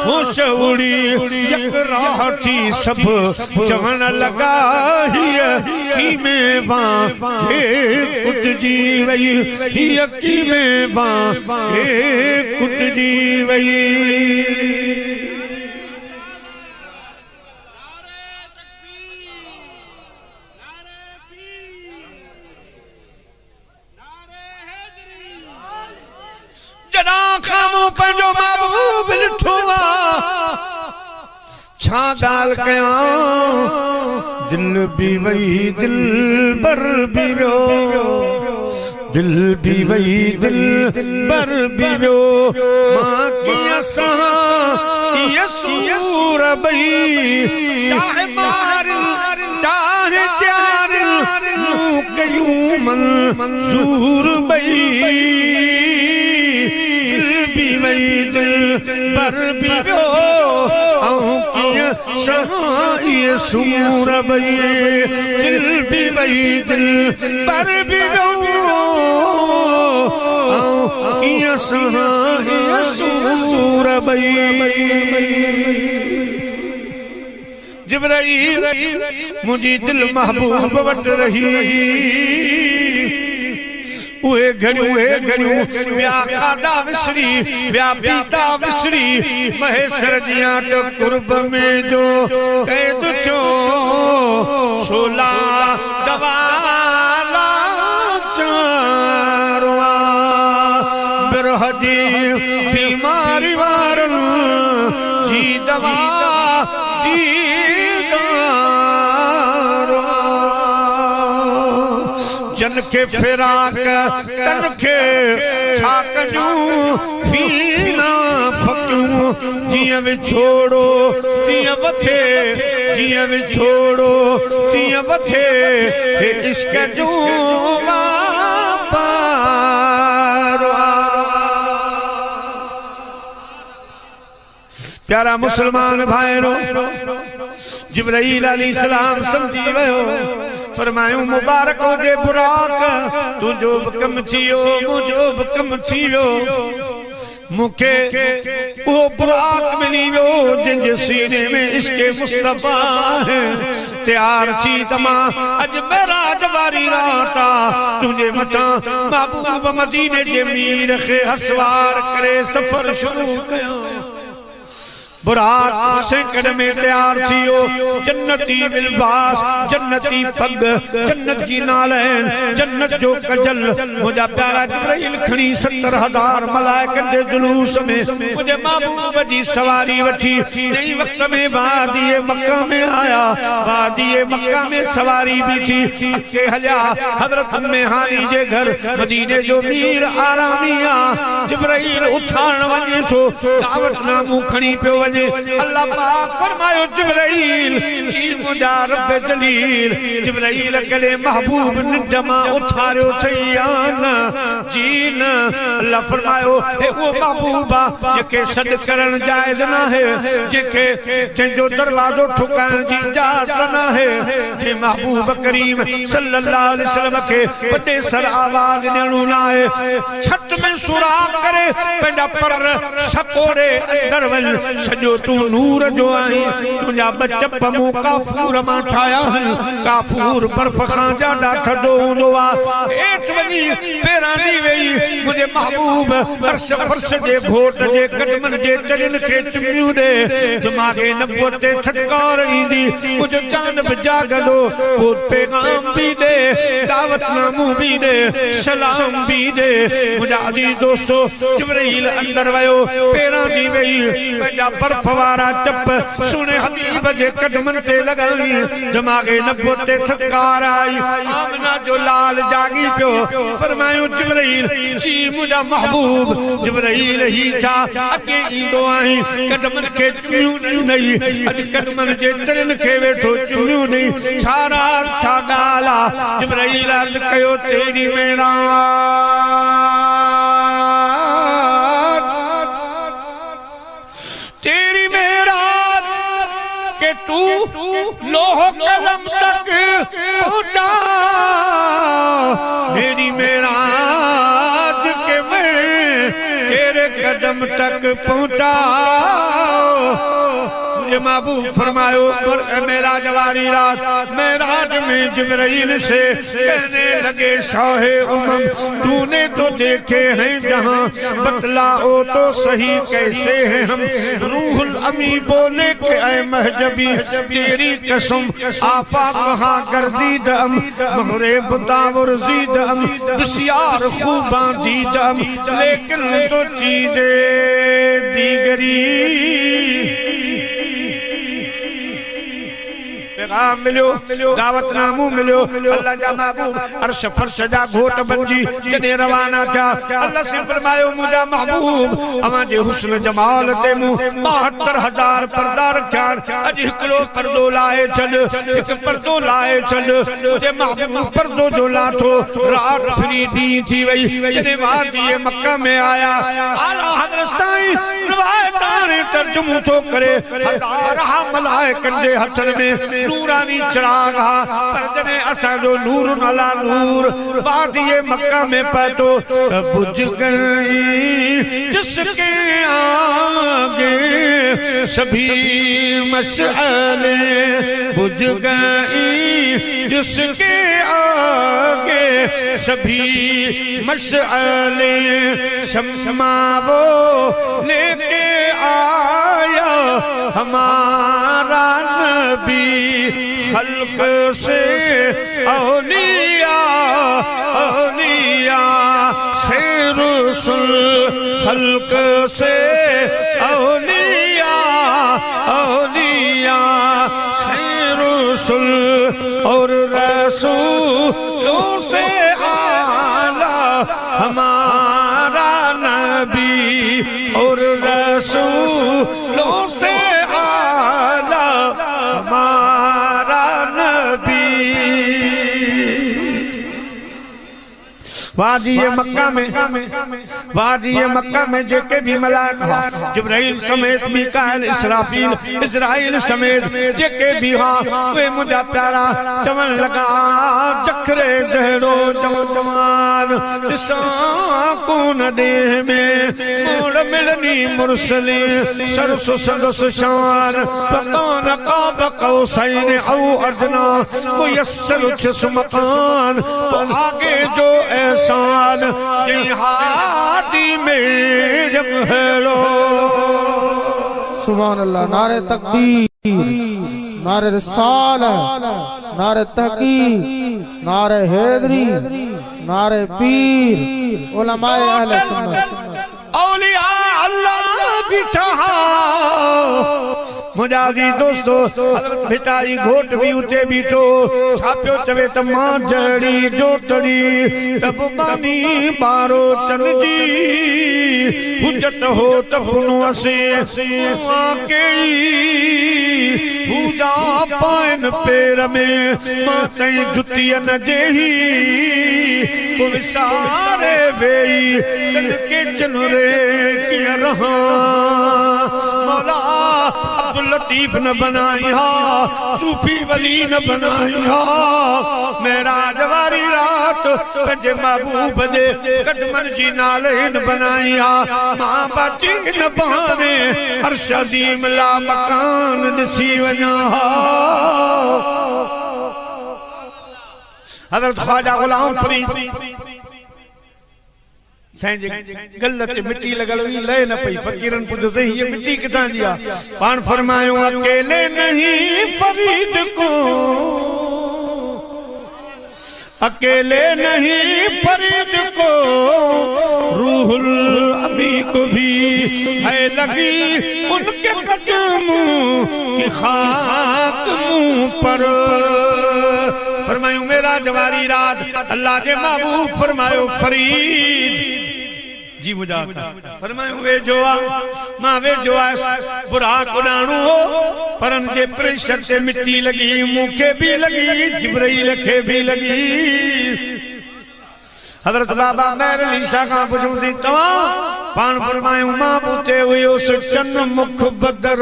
होश उड़ी यक राह थी सब चवन लगा ही में बा हे कुट जी वई ही में बा हे कुट जी वई जना खामो पंजो महबूब लिठो छा गाल कया दिल भी वही दिल बर भी वो दिल भी वही दिल बर भी वो माँ की असां ये सूर बई चाहे मार चाहे चार कयूं मंजूर बई दिल भी वही दिल बर भी वो ये सूर बई दिल भी वही दिल पर भी ये सूर बई जिब्राइल मुझी दिल महबूब वट रही उहे घड़ियूं व्या खादा विसरी व्या पीता विसरी महेश्वर जिया तो कुर्ब में जो कैद चो सोला दवाला चारवा बिरह जी बीमारी वारन जी दवा जी जन के फिराक तन के छाकजूं फीना फक्यूं जियां विछोड़ो तियां वथे जियां विछोड़ो तियां वथे हे इश्क जूं वापारो प्यारा मुसलमान भाईरो जिब्राइल अलैहिस्सलाम समझी वयो फरमायूं मुबारक हो जे बुराक तुझो कम थियो मुझो कम थियो मुखे वो बुराक मिली वो जिनके सीने में इसके मुस्तफा है तैयार थी तमा अज मेराज वारी राता तुझे मता महबूब मदीने जे मीर खे हसवार करे सफर शुरू कयो बुराक सेकड़ में तैयार थियो जन्नती बिलबास जन्नती पग जन्नत की नालैन जन्नत जो कजल मुझा प्यारा जिब्राइल खणी 70,000 मलाइकन के जुलूस में मुझे महबूब जी सवारी वठी नई वक्त में वादिए मक्का में आया वादिए मक्का में सवारी भी थी के हलिया हजरत उम्मे हानी जे घर मदीने जो मीर आरामिया जिब्राइल उठाण वञे थो दावत नामू खणी पियो अल्लाह पाक फरमायो जिब्राइल जी मुझा रब जलील जिब्राइल अकेले महबूब निडमा उठारियो सयान जीन अल्लाह फरमायो हे वो महबूबा जेके सद करण जायज ना है जेके जो दरवाजो ठुकाण जी इजाजत ना है जे महबूब करीम सल्लल्लाहु अलैहि वसल्लम के बड़े सर आवाज ॾियणो ना है छत में सुराख करे पंहिंजा पर सकोड़े अंदर वञ सजो तू नूर जो आई तुझा बचप मू काफूर मां ठाया काफूर बर्फ खां ज्यादा थदो हूंदो आ हेठ वञी पेरानी वेई मुझे महबूब अर्श फर्श जे घोट जे कदमन जे चरन के चुमियूं दे दिमागे नबुवत ते छटकार ईंदी मुझे जानब जागदो वो पैगाम भी दे दावत नामू भी दे सलाम भी दे मुझा अजीज दोस्तो जिब्राइल अंदर वयो पेरानी वेई पंहिंजा बर्फ वारा चप सुने हबीब जे कदमन ते लगाई दिमागे नबुवत ते छटकार आई आमना जो लाल जागी पियो फरमायो जिब्राइल जी मुझा महबूब जिब्राइल ही छा अगे ईंदो आई कदमन के चुमियूं नहीं अज कदमन जे चरन के वेठो चुमियूं नहीं छारा छा गाला जिब्राइल अर्ज कयो तेरी मेरा तू लोह कलम तक पहुंचा मेरी मेराज के मैं तेरे कदम तक पहुंचा महबूब फरमायो मेराज वाली रात मेराज में जिब्राइल से कहने लगे शाहे उमम तूने तो देखे हैं जहां बतलाओ तो सही कैसे हैं हम रूहुल अमी बोले के ऐ महजबी तेरी कसम आपा कहाँ गर्दीदम महरे बुतावर जीदम बसियार खूबा दीदम लेकिन तो चीजें दीगरी पैगाम मिलो दावतनामो मिलो अल्लाह जा महबूब अर्श फर्श जा घोट बनजी जने रवाना था अल्लाह से फरमायो मुझा महबूब अवां जे हुस्न जमाल ते मु 72,000 पर्दा रखा अज हिकड़ो पर्दो लाए छड एक पर्दो लाए छड मुझे महबूब पर्दो जो लाथो रात फ्री दी थी वई जने वादी मक्का में आया आला हज़रत साईं रिवायत ने तर्जुमो तो करे हजार मलाइकन जे हथन में नूरानी चिराग हा पर जने असा जो नूर अला नूर वादी मक्का में पैतो बुझ गई जिसके आगे सभी मशअले बुझ गई जिसके आगे सभी मशअले शम्मा वो लेके आया हमारा नबी खल्क से औलिया औलिया से रसूल खल्क से औलिया औलिया से रसूल और रसूलों से आला हमारा नबी और रसूलों से आला हमारा नबी। वादी मक्का में जेके भी मलाइका जिब्राइल समेत मीकाईल इसराफील इज़राइल समेत जेके भी हा वे मुझा प्यारा चवन लगा जखरे जहड़ो जवान ॾिसा कोन देह में मोड़ मिलनी मुरसली सरस सदस शान फकान काब कौसैन औ अदना मुयस्सर छिस मकान तो आगे जो एहसान जिहादी में जब हेलो सुभान अल्लाह। नारे तकबीर नारे रिसालत नारे तहकीक नारे हैदरी नारे पीर उलमाए अहले सुन्नत औलिया अल्लाह बिठा मुजाजी दोस्तों बिटाई घोट भी उते बीठो छापियो चवे त मां जड़ी जोतड़ी तब बानी बारो चन जी हुजत हो त पुनो असे आके पूजा पाइन पेर में मां तई जुतियन जेही विसारे वेई चन के चनुरे किया रहा मौला अब्दुल लतीफ न बनाई हा सूफी वली न बनाई हा मेराज वारी रात पंजे महबूब जे कदमन जी नाले न बनाई हा मां बाची न बहाने अर्श अज़ीम ला मकान दिसी वना हज़रत ख्वाजा गुलाम फरीद साईं गल च मिट्टी लगल हुई लय न पई फकीरन पुछो सही ये मिट्टी किथां जी आ पाण फरमायो अकेले नहीं फरीद को अकेले नहीं फरीद को रूहुल अमी को भी है लगी उनके कदमों की खाक मुंह पर फरमायो मेरा जवारी रात अल्लाह के महबूब फरमायो फरीद जी मुझा फरमायो वे जो आ मां वे जो आ बुरा कुडाणो हो परन जे प्रेशर ते मिट्टी लगी मुखे भी लगी जिब्राइल खे भी लगी हजरत बाबा मेहर ईसा का पुछूं थी तवा पान फरमायो मां बूते हुयो चन मुख बदर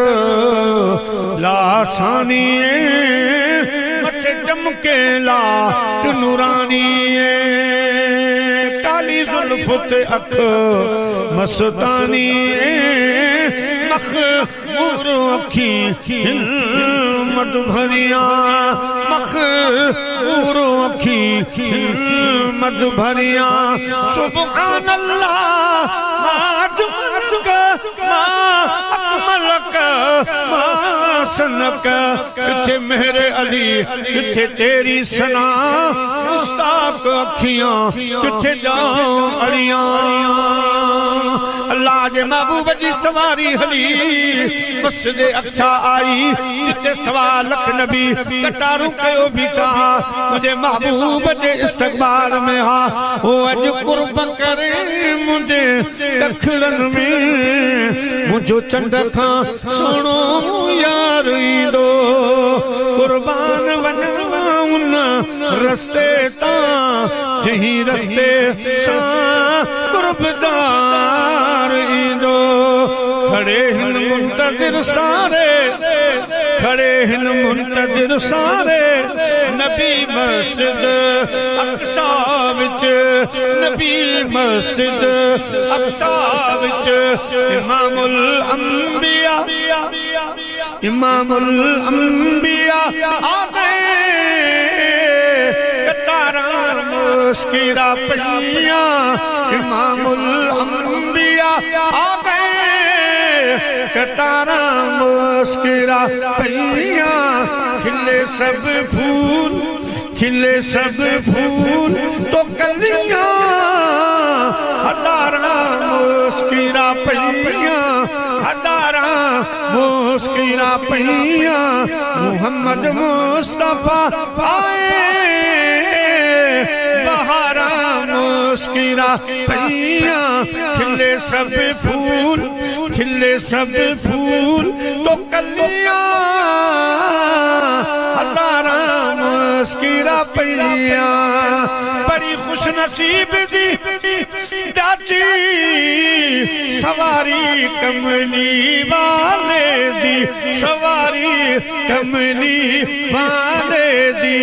लासानी मथे चमके ला नूरानी काली जुल्फत अख मस्तानी मखमूर अखी मद भरिया मखमूर अखी मद भरिया सुभान अल्लाह मा अकमलक मा सनक किथे मेरे अली किथे तेरी सना मुस्ताक अखियां किथे जाऊं अड़ियां अल्लाह जे महबूब जी सवारी हली मस्जिद अक्सा आई जिते सवा लख नबी कतारूं कयो बीठा मुझे महबूब जे इस्तकबाल में हा ओ अज कुर्ब करे मुझे दखड़न में मुझो चंड खां सोनो यार ईंदो कुर्बान वञा उन रस्ते तां जही रस्ते सां कुर्बदार ईंदो खड़े हिन मुंतज़िर सारे खड़े हिन मुंतज़िर सारे नबी मस्जिद अक्सा विच नबी मस्जिद अक्सा विच इमामुल अंबिया इमामुल अंबिया आ गए कतारा मुस्किरा पहिया इमामुल अंबिया आ गए कतारा मुस्किरा पहिया खिले सब फूल तो कलियां हजारा मुस्किरा पहिया हजारा मुस्किरा पहिया मोहम्मद मुस्तफा आए बहारा मुस्किरा पहिया खिले सब फूल तो कलियां हजारा मुस्किरा पहिया बड़ी खुश नसीब दी दाची सवारी कमली वाले दी सवारी कमली वाले दी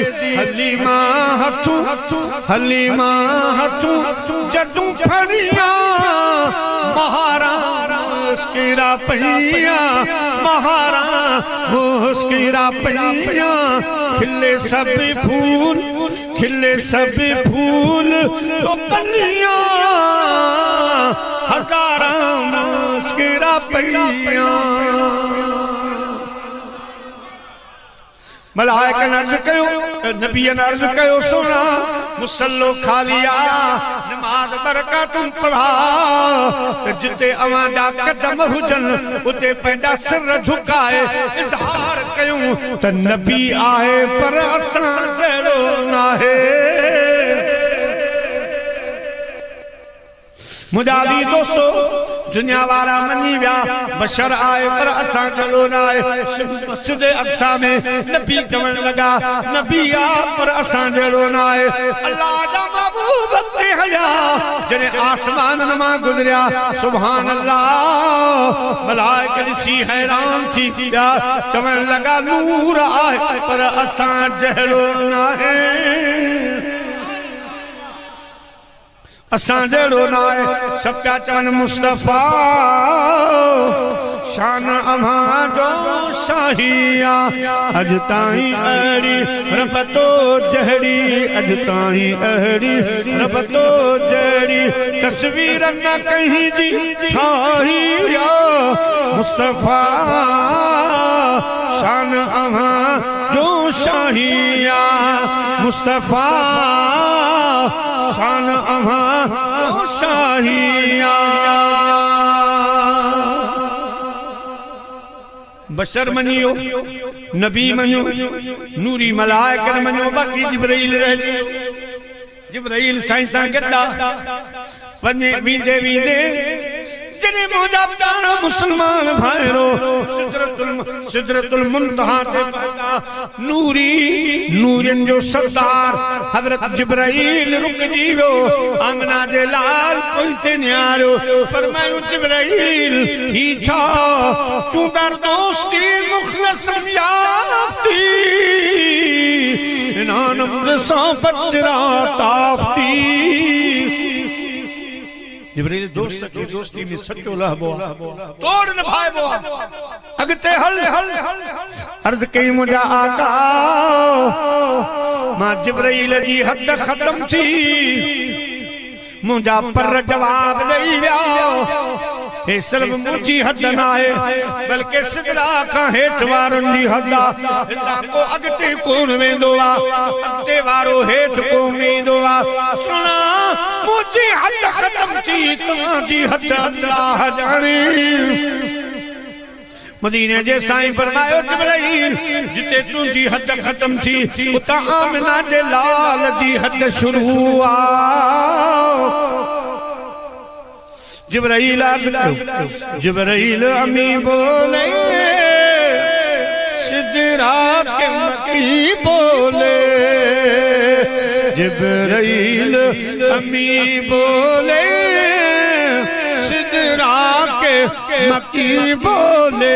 हलीमा हथू जदू फड़िया महारा मुस्किरा पहिया महारा मुस्किरा पहिया खिले सब फूल तो कलियां हजारा मुस्किरा पहिया मलाइका ने अर्ज कयो नबी ने अर्ज कयो सोना मुसल्लो खालिया नमाज बरकतुम पढ़ा जिते अवां जा कदम हुजन उते पंहिंजा सिर झुकाए इज़हार कयूं त नबी आहे पर असां जहिड़ो नाहे मुजादी दोस्तों दुनिया वारा मनी विया बशर आए पर असां जहिड़ो न आहे मस्जिद अक्सा में नबी चवण लगा नबी आ पर असां जहिड़ो न आहे अल्लाह जा महबूब ते हया जने आसमान मां गुजरिया सुभान अल्लाह मलाइका ॾिसी हैरान थी विया चवण लगा नूर आहे पर असां जहिड़ो न आहे असां जहिड़ो न आहे सब पिया चवनि मुस्तफ़ा शान अव्हां जो शाहिया अॼु ताईं अहिड़ी रब तो जहिड़ी अॼु ताईं अहिड़ी रब तो जहिड़ी तस्वीर न कहीं जी ठाहिया मुस्तफ़ा शान अव्हां जो शाहिया मुस्तफ़ा शान अव्हां जो शाहिया बशर मनियो नबी मनियो नूरी मलाइका मनियो बाकी जिब्राइल रह गयो जिब्राइल साईं सां गॾा वञे वींदे वींदे जने मोजा प्यारा मुसलमान भाइरो सिदरतुल मुंतहा ते पहुंचा नूरिन जो सरदार हजरत जिब्राइल रुकजी वियो आमना जे लाल पोइते न्यारो फरमायो जिब्राइल ही छा चूंदर दोस्ती मुखलस याफ्ती नानम सा बजरा ताफ्ती जिब्राइल दोस्त की दोस्ती में सच्चो लहबो तोड़ निभाइबो अगते हल अर्ज कई मुझा आका मां जिब्राइल जी हद खत्म थी मुझा पर जवाब नहीं विया हे सिर्फ मुझी हद ना है बल्कि सिदरा का हेठ वारन दी हदा हिंदा को अगते कोन वेंदो आ अगते वारो हेठ को वेंदो आ सुना मुझी हद खत्म थी तुझी हद अल्लाह जाने मदीने जे साईं फरमायो जिब्राइल जिते तुझी हद खत्म थी उता आमिना जे लाल जी हद शुरू आ जिब्राइल जिब्राइल अमी बोले सिदरा के मकी बोले जिब्राइल अमी बोले सिदरा के मकी बोले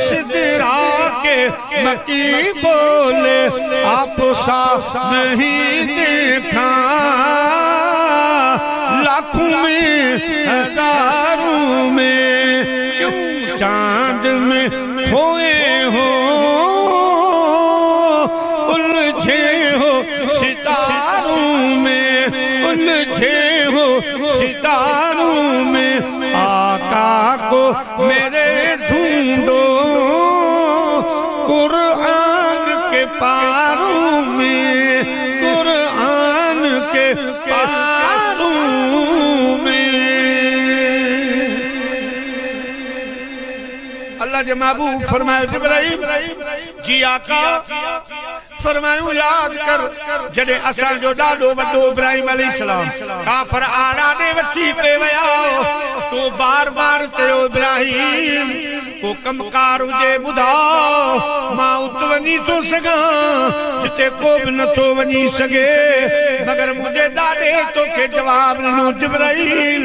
सिदरा के मकी बोले आप सा नहीं देखा लाखों में हजारों में क्यों चांद में खोए हो उलझे हो सितारों में उलझे हो सितारों में आका को मेरे ढूंढो कुरान के पारों में कुरान के पारों में अल्लाह जे महबूब फरमाए जिब्राइल जी आका फरमायूं याद कर जडे असा जो डाडो वडो इब्राहिम अलैहिस्सलाम काफर आड़ा ने वची पे वया तो बार-बार चयो इब्राहिम को कमकार हुजे बुधाओ मां उत वनी तो सगा जिते को भी न तो वनी सके मगर मुझे डाडे तो के जवाब नो जिब्राइल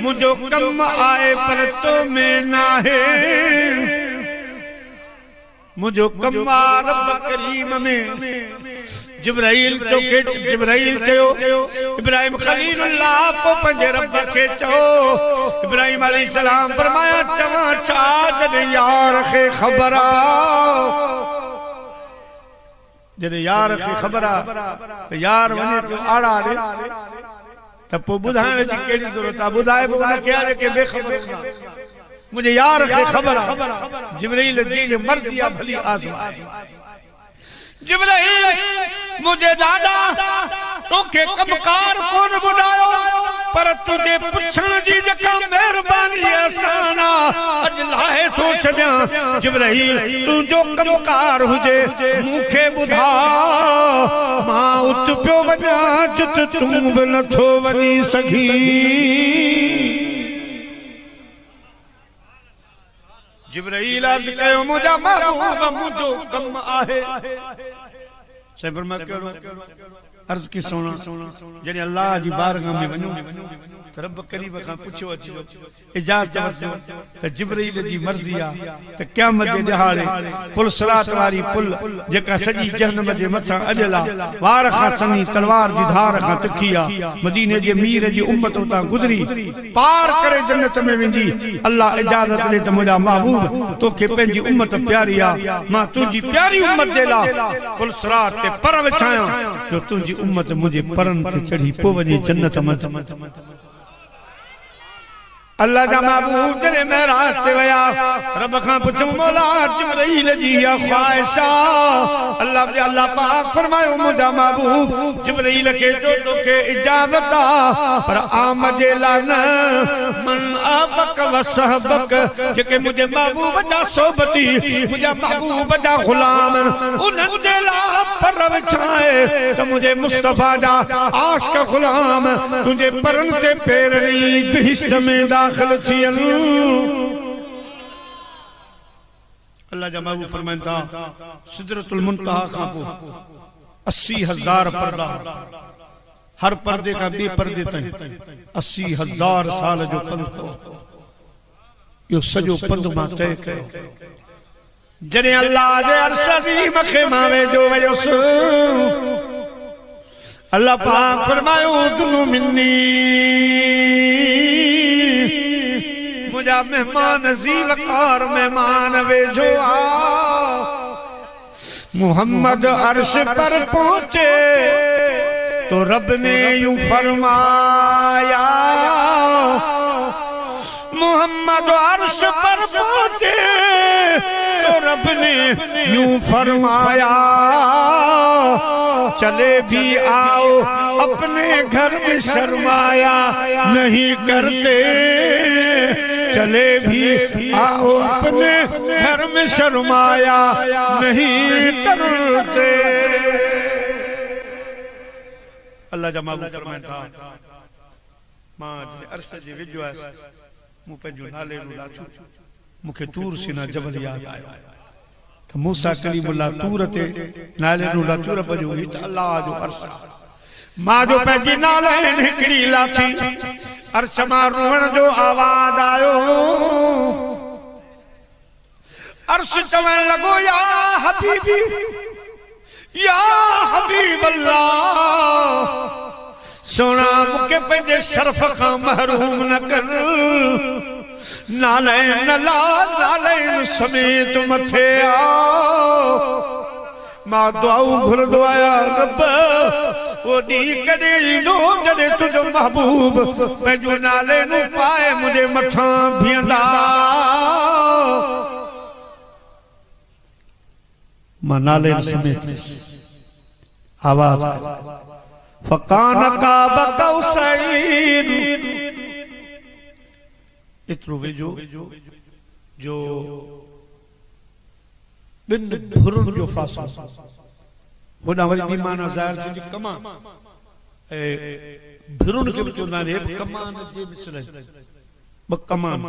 मुझो कम आए पर तो में ना है मुझो कम्मा रब करीम में जिब्राइल तो के जिब्राइल चयो इब्राहिम खलीलुल्लाह को पंजे रब के चो इब्राहिम अलैहिस्सलाम फरमाया चवा छा जदे यार के खबरा जदे यार के खबरा तो यार वने आड़ा रे तब बुधाण जी केड़ी जरूरत आ बुधाए बुधा के आरे के बेखबर मुझे यार के खबर जिब्राइल जी मर्जी आ भली आजमा जिब्राइल मुझे दादा तो के कमकार कौन बुधायो पर तुझे पुछण जी जका मेहरबानी आसाना अज लाए तो छड्या जिब्राइल तू जो कमकार हुजे मुखे बुधा मां उत पियो वञा जित तू भी नथो वञी सघी जिब्राइल अर्ज कयो मुझा महबूब मुझो कम आहे से फरमा करो अर्ज की सोना जने अल्लाह जी बारगाह में वनो त रब करीब का पूछो अचो इजाजत त जिब्राइल जी मर्जी आ त क़यामत जे दिहाड़े पुल सिरात वारी पुल जेका सजी जहन्नम जे मथा अजला वार खा सनी तलवार जी धार खा तिखिया मदीने जे मीर जी उम्मत उता गुजरी पार करे जन्नत में वेंदी अल्लाह इजाजत ले त मुझा महबूब तोखे पंहिंजी उम्मत प्यारी आ मां तुझी प्यारी उम्मत जे ला पुल सिरात ते पर विछाया जो तुझी उम्मत मुझे परन ते चढ़ी पो वने जन्नत में अल्लाह जा महबूब जने मेराज ते वया रब खां पुछो मौला जिब्राइल जी या ख्वाहिशा अल्लाह पाक फरमायो मुझा महबूब जिब्राइल के जो के इजाजत पर आमजे लान मन अबक व सहबक के मुझे महबूब जा सोबती मुझा महबूब जा गुलाम उनन जे ला पर विछाए तो मुझे मुस्तफा जा आशिक गुलाम तुझे परन ते पेरनी बहिश्त में दाखिल थियन अल्लाह जा महबूब फरमाइंदा सिदरतुल मुंतहा खां को 80,000 पर्दा हर पर्दे का बे पर्दे तक 80,000 साल जो पंध यो सजो पंध मां तय कयो जने अल्लाह जे अर्श अज़ीम खे मावे जो वयोस अल्लाह पाक फरमायो तुनु मिन्नी मुझा मेहमान जी वकार मेहमान वेजो आ मुहम्मद अर्श पर पहुंचे तो रब ने यूं फरमाया मोहम्मद अर्श पर पहुंचे तो रब ने यूं फरमाया, चले भी आओ अपने घर में शर्माया नहीं करते, चले भी आओ अपने घर में शर्माया नहीं करते। अल्लाह जा महबूब फरमाए था, मां अर्श जे विजो आहे मूं पंहिंजो नाले नु लाचू, मूंखे तूर सीना जबल याद आयो त मूसा कलीमुल्लाह तूर ते नाले नु लाचू रब जो ही त अल्लाह जो अर्श, मां जो पंहिंजी नाले हिकड़ी लाची अर्श मां रोहण जो आवाज आयो। अर्श चवण लॻो या हबीबी या हबीब अल्लाह, सोना मूंखे पंहिंजे शरफ खां महरूम न कर, नालैन ला नालैन समेत मथे आओ। मां दुआऊं घुरंदो आहियां रब, वो ॾींहुं कॾहिं ईंदो जॾहिं तुंहिंजो महबूब पंहिंजो नाले नू पाए मुंहिंजे मथां बीहंदा। मां नाले समेत आवाज फकान काब कौसैन, इतरो वेझो जो बिन भुरुन जो फासलो, होॾां वरी ईमान ज़ाहिर थींदी कमान, ऐं भुरुन खे बि चवंदा आहिनि कमान जे मिसल, ॿ कमान,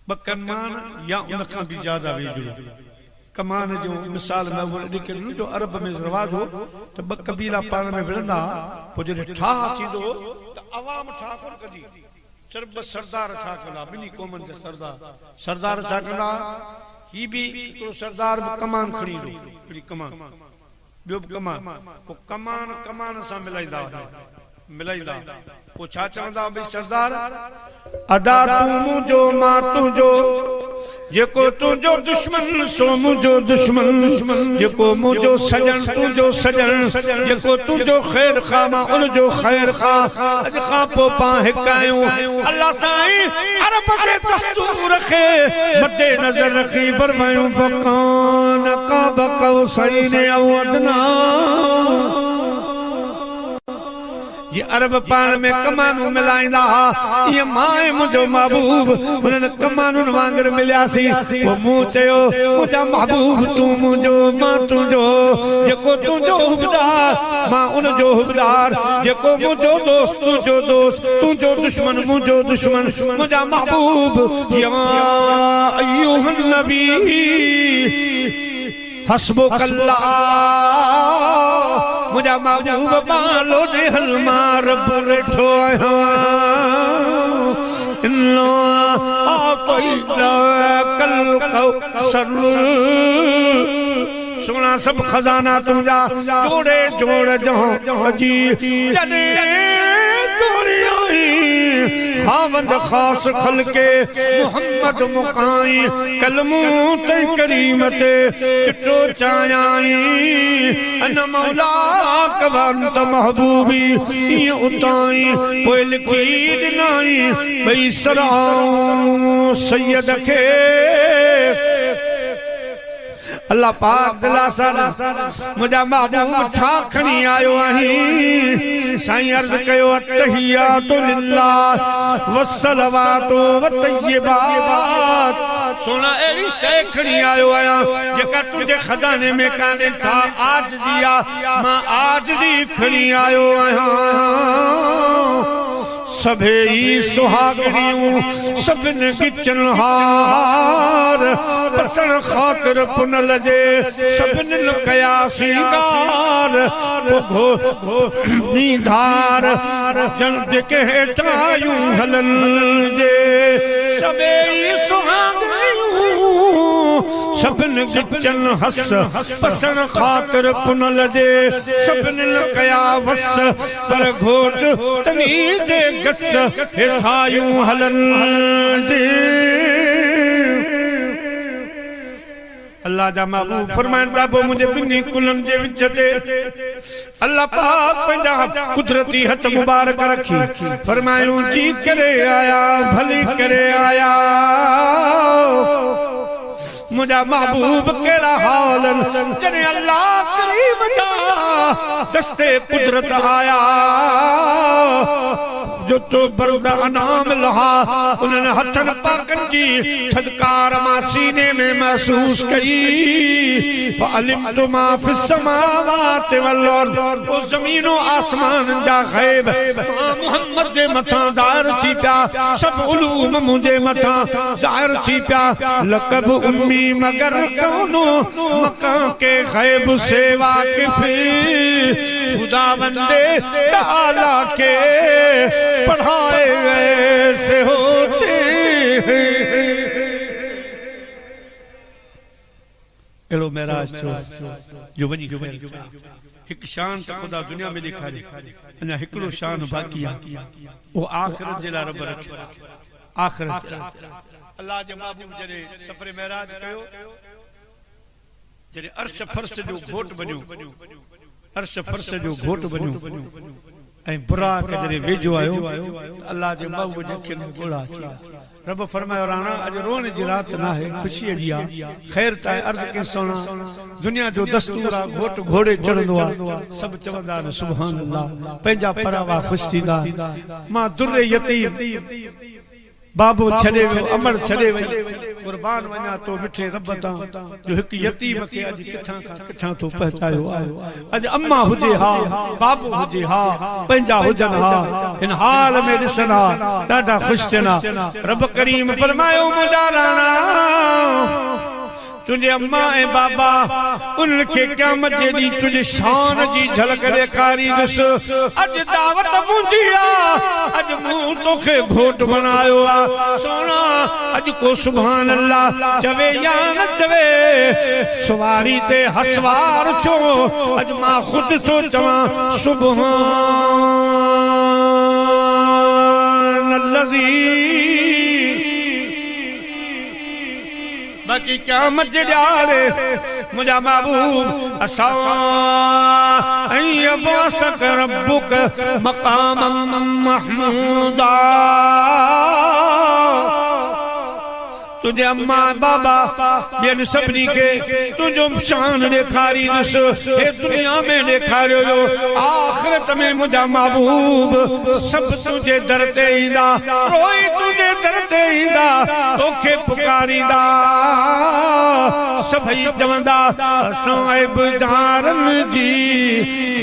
ॿ कमान या उन खां बि ज्यादा वेझो। कमान जो मिसाल में ॾेखारियो जो अरब में रिवाज हो त ॿ कबीला पाण में विढ़ंदा, पोइ जॾहिं ठाह थींदो त अवाम ठाह कोन कंदी, सिर्फ़ सरदार ठाह कंदा, ॿिन्ही क़ौमनि जा सरदार छा कंदा, ही भी हिकिड़ो सरदार बि कमान खणी ईंदो, हिकिड़ी कमान ॿियो बि कमान, पोइ कमान सां मिलाईंदा, पोइ छा चवंदा भई सरदार अदा तूं मुंहिंजो मां तुंहिंजो, जेको तुंहिंजो दुश्मन सो मुंहिंजो दुश्मन, जेको मुंहिंजो सजन तुंहिंजो सजन, जेको तुंहिंजो ख़ैर ख़ा मां उनजो ख़ैर ख़ा। अॼु खां पोइ पाण हिकु आहियूं। अल्लाह साईं अरब खे दस्तूर खे मदे नज़र रखी फरमायूं फकान काब कौसैन औ अदना। ये अरब पाण में कमानू मिलाईंदा, ये माए मुंहिंजो महबूब उन्हनि कमानुनि वांगुरु मिलियासीं। पोइ मूं चयो मुंहिंजा महबूब तूं मुंहिंजो मां तुंहिंजो, जेको तुंहिंजो हुबदार मां उनजो हुबदार, जेको मुंहिंजो दोस्त तुंहिंजो दोस्त, तुंहिंजो दुश्मन मुंहिंजो दुश्मन। मुंहिंजा महबूब या अय्युहन नबी हस्बुकल्लाह, मुझा महबूब बालो ने हलमार बुरठो आया, इन्ना आतैना कल कौसर, सोना सब खजाना तुझा जोड़े जोड़ जहां जी जने खावंद खास खलके मोहम्मद मुकाई कलमू ते करीम ते चिट्टो चायाई अन मौला कवंत महबूबी ये उताई पोइ लिखी ॾिनाई भई सराऊं सैयद खे। अल्लाह पाक दिलासन मुझा महबूब छा खणी आयो आही। साईं अर्ज़ कयो अत्तहियातु लिल्लाह वस्सलवातु वत्तय्यिबात, सोना अहिड़ी शइ खणी आयो आहियां जेका तुंहिंजे खजाने में कान्हे। छा आजिज़ी आहे, मां आजिज़ी खणी आयो आहियां। सभेई सुहागणियूं सभिनि गिचन हार, पसण ख़ातिर पुनल जे सभिनि कया सिंगार। नीधार जन जेके हेठायूं हलन जे सभेई सुहागणियूं सभिनि गिचन हस, पसण ख़ातिर पुनल जे सभिनि कया वस। पर घोट तनी जे गस हेठायूं हलन जे। अल्लाह जा महबूब फरमाइन बाबो मुझे बिन्नी कुलन जे विच ते अल्लाह पाक पंजा कुदरती हथ मुबारक रखी फरमायूं जी करे आया भली करे आया मुझा महबूब केड़ा हाल जने अल्लाह करीम जा दस्ते कुदरत आया जो तो बरदा अनाम लहा उन्होंने हथन पाकन जी छदकार मां सीने में महसूस करी फअलिमतु मा फिस समावात वल अर्द ओ ज़मीनो आसमान जा गैब मोहम्मद जे मथा ज़ाहिर थी पिया सब उलूम मुझे मथा ज़ाहिर थी पिया लक़ब उम्मी मगर कौनो मकान के गैब से वाकिफ खुदावंदे ताला के पढ़ाए ऐसे होते एड़ो मेराज जो वनी एक शान तो खुदा दुनिया में दिखारे अना हिकड़ो शान बाकी आ वो आखिरत जे ला रब रखे आखिरत अल्लाह जे महबूब जरे सफर मेराज कयो जरे अर्श फर्श जो घोट बन्यो अर्श फर्श जो घोट बन्यो ऐ बुरा कजरे वेजो आयो अल्लाह जे महबूब जे अखिन में गोला अची रब फरमायो राणा अज रोन जी रात ना है खुशी जी आ खैर ता अर्ज के सोना दुनिया जो दस्तूर आ घोट घोड़े चढ़ंदो आ सब चवंदा न सुभान अल्लाह पंजा परावा खुश थींदा मां दुर्रे यतीम बाबू छड़े वो अमर छड़े वई कुर्बान वना तो मिठे रब ता जो एक यतीम के अज किथा तो पहचायो अज अम्मा हुजे हा बाबू हुजे हा पंजा हुजन हा इन हाल में दिसना डाडा खुश थना रब करीम फरमायो मुझा राणा तुझे अम्मा ए बाबा उनके क़यामत जेडी तुझे शान जी झलक देखारी दस अज दावत मुंजिया अज मुंह तोखे घोट बनायो आ सोना अज को सुभान अल्लाह चवे या न चवे सवारी ते हसवार छो अज मां खुद तो चवा सुभान अल्लाजी बाकी क़यामत जे ॾियारे मुझा महबूब असा अयबसक रब्बुक मकाम महमूदा तुझे अम्मा बाबा बेन सबनी के तुझो शान देखारी दस हे दुनिया में देखारियो जो आखिरत में मुझा महबूब सब तुझे दर ते ईंदा रोई तुझे दर ते ईंदा तोखे पुकारींदा सभई चवंदा असां इब्दारन जी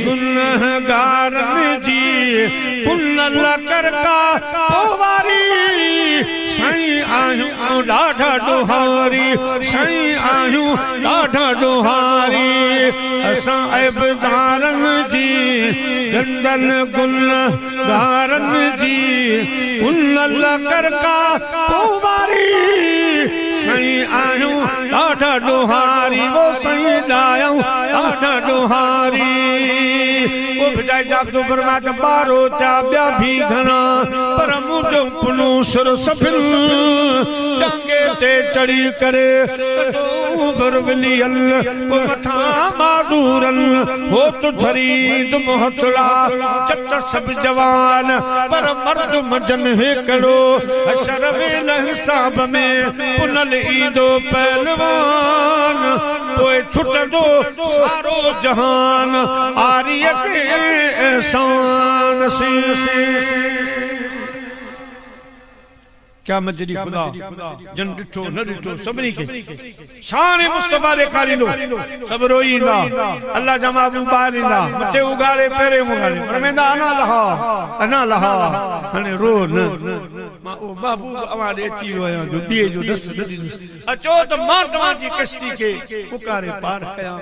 गुनहगारन जी पुन लकर का पोवारी साईं आहियूं ॾाढा ॾोहारी साईं आहियूं ॾाढा ॾोहारी असां इब्दारन जी गंदन गुनहगारन जी पुन लकर का पोवारी साईं आहियूं ॾाढा ॾोहारी वो साईं आहियूं ॾाढा ॾोहारी वो बेटा जाब तो फरमा त बारो चा ॿिया भी घणा पर मुंहिंजो पुनो सुर सभिन जांगे ते चढ़ी करे कदों बरवलियल वो मथा माज़ूरन हो तो धरीद मोहतला जत सब जवान पर मर्द मजन हिकड़ो हशर में हिसाब में पुनल ईंदो पहलवान पोए छुटंदो सारो जहान आरिय के एहसान से क्या मजदी खुदा जन डिठो न डिठो सबनी के शान मुस्तफा देखारींदो सब रोईंदा अल्लाह जा महबूब बारींदा मथे उगाड़े पेरे उगाड़े फरमाईंदा अना लहा हने रो न मां ओ महबूब अवां ॾे अची वियो आहियां जो ॾीए जो दस अचो त मां तव्हां जी कश्ती के पुकारे पार कयां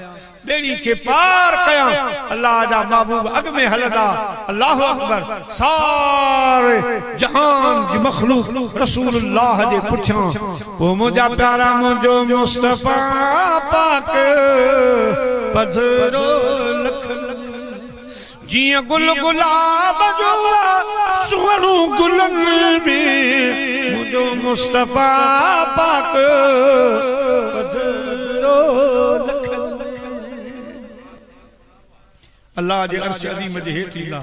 बेड़ी के पार कयां अल्लाह जा महबूब अग में हलदा अल्लाह अकबर सारे जहान की मखलूक रसूलुल्लाह जे पुछां वो मुझा प्यारा मुझो मुस्तफा पाक पधरो लख जिया गुल गुलाब जो सुवणू गुलन में मुझो मुस्तफा पाक पधरो अल्लाह जे अर्श अज़ीम जे हेठ ईंदा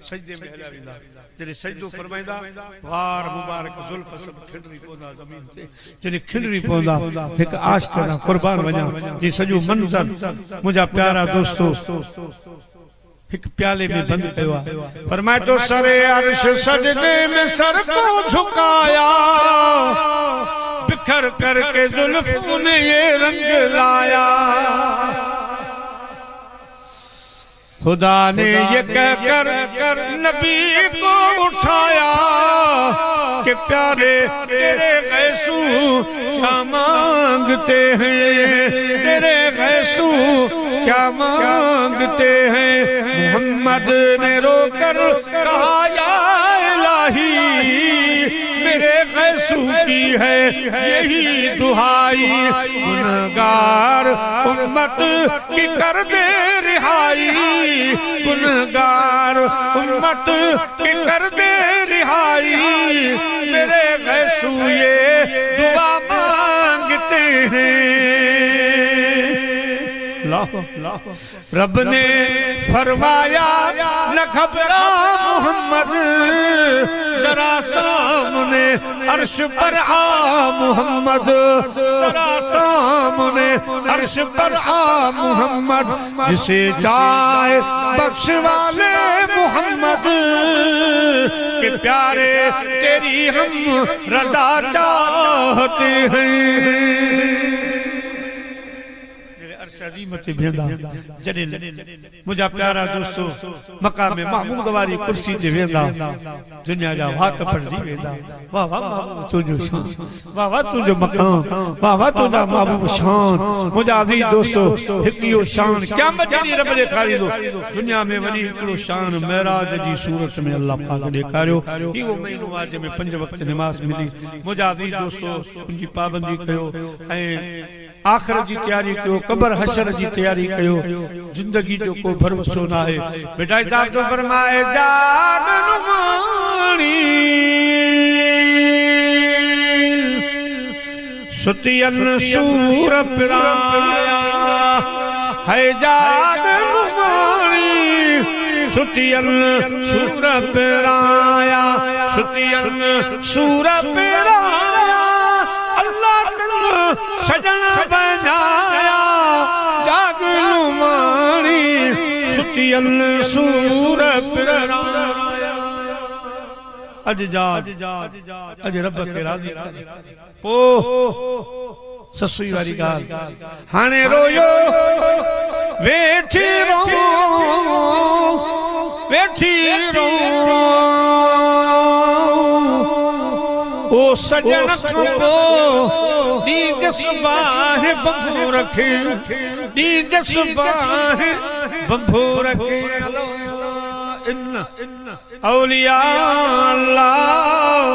सजदे में हलिया वेंदा जॾहिं सजदो फरमाईंदा वार मुबारक ज़ुल्फ सब खिंडरी पवंदा ज़मीन ते जॾहिं खिंडरी पवंदा हिकु आशिक़ ॾांहुं क़ुर्बान वञा जी सॼो मंज़र मुंहिंजा प्यारा दोस्तो एक प्याले में बंद कयो फरमाए तो सरे अर्श सजदे में सर को झुकाया बिखर करके जुल्फ ने ये रंग लाया खुदा ने ये कहकर कर नबी को उठाया कि प्यारे तेरे गैसू क्या मांगते हैं तेरे गैसू क्या मांगते हैं मोहम्मद ने रोकर कहा या इलाही मेरे गैसू की है यही दुहाई गुनहगार उम्मत की कर दे रिहाई गुनहगार उम्मत की कर दे रिहाई मेरे गैसू ये दुआ मांगते हैं रब ने फरमाया न घबरा मोहम्मद जरा सामने अर्श पर आ मोहम्मद जरा सामने अर्श पर आ मोहम्मद जिसे चाहे बख्श वाले मोहम्मद के प्यारे तेरी हम रज़ा चाहते हैं मुझा प्यारा दोस्तों मकाम महमूद वाली कुर्सी ते वेंदा दुनिया जा वात पड़जी वेंदा वाह वाह महबूब तुझो शान वाह वाह तुझो मकाम वाह वाह तुझा महबूब शान मुझा अज़ीज दोस्तों हिकियो शान क़यामत जड़ी रब ॾेखारी दो दुनिया में वरी हिकड़ो शान मेराज जी सूरत में अल्लाह पाक ॾेखारियो इहो महीनो आज में 5 वक्त नमाज मिली मुझा अज़ीज दोस्तों उनकी पाबंदी कयो ऐं आखिरत की तैयारी कयो कब्र हशर की तैयारी कयो जिंदगी जो को भरोसो ना है बेटा किताब तो फरमाए जाग नुमानी सुतियन सूर पिराया है जाग नुमानी सुतियन सूर पिराया सुतियन सूर पिराया अल्लाह सजन बनाया जाग नुमानी सुतियन सूर पिराया अज जा अज रब के राज़ी पो ससुई वारी गाल हाने रोयो वेठी रो ओ सजन खपो दी जसबाह बंबू रखे दी जसबाह बंबू रखे औलिया अल्लाह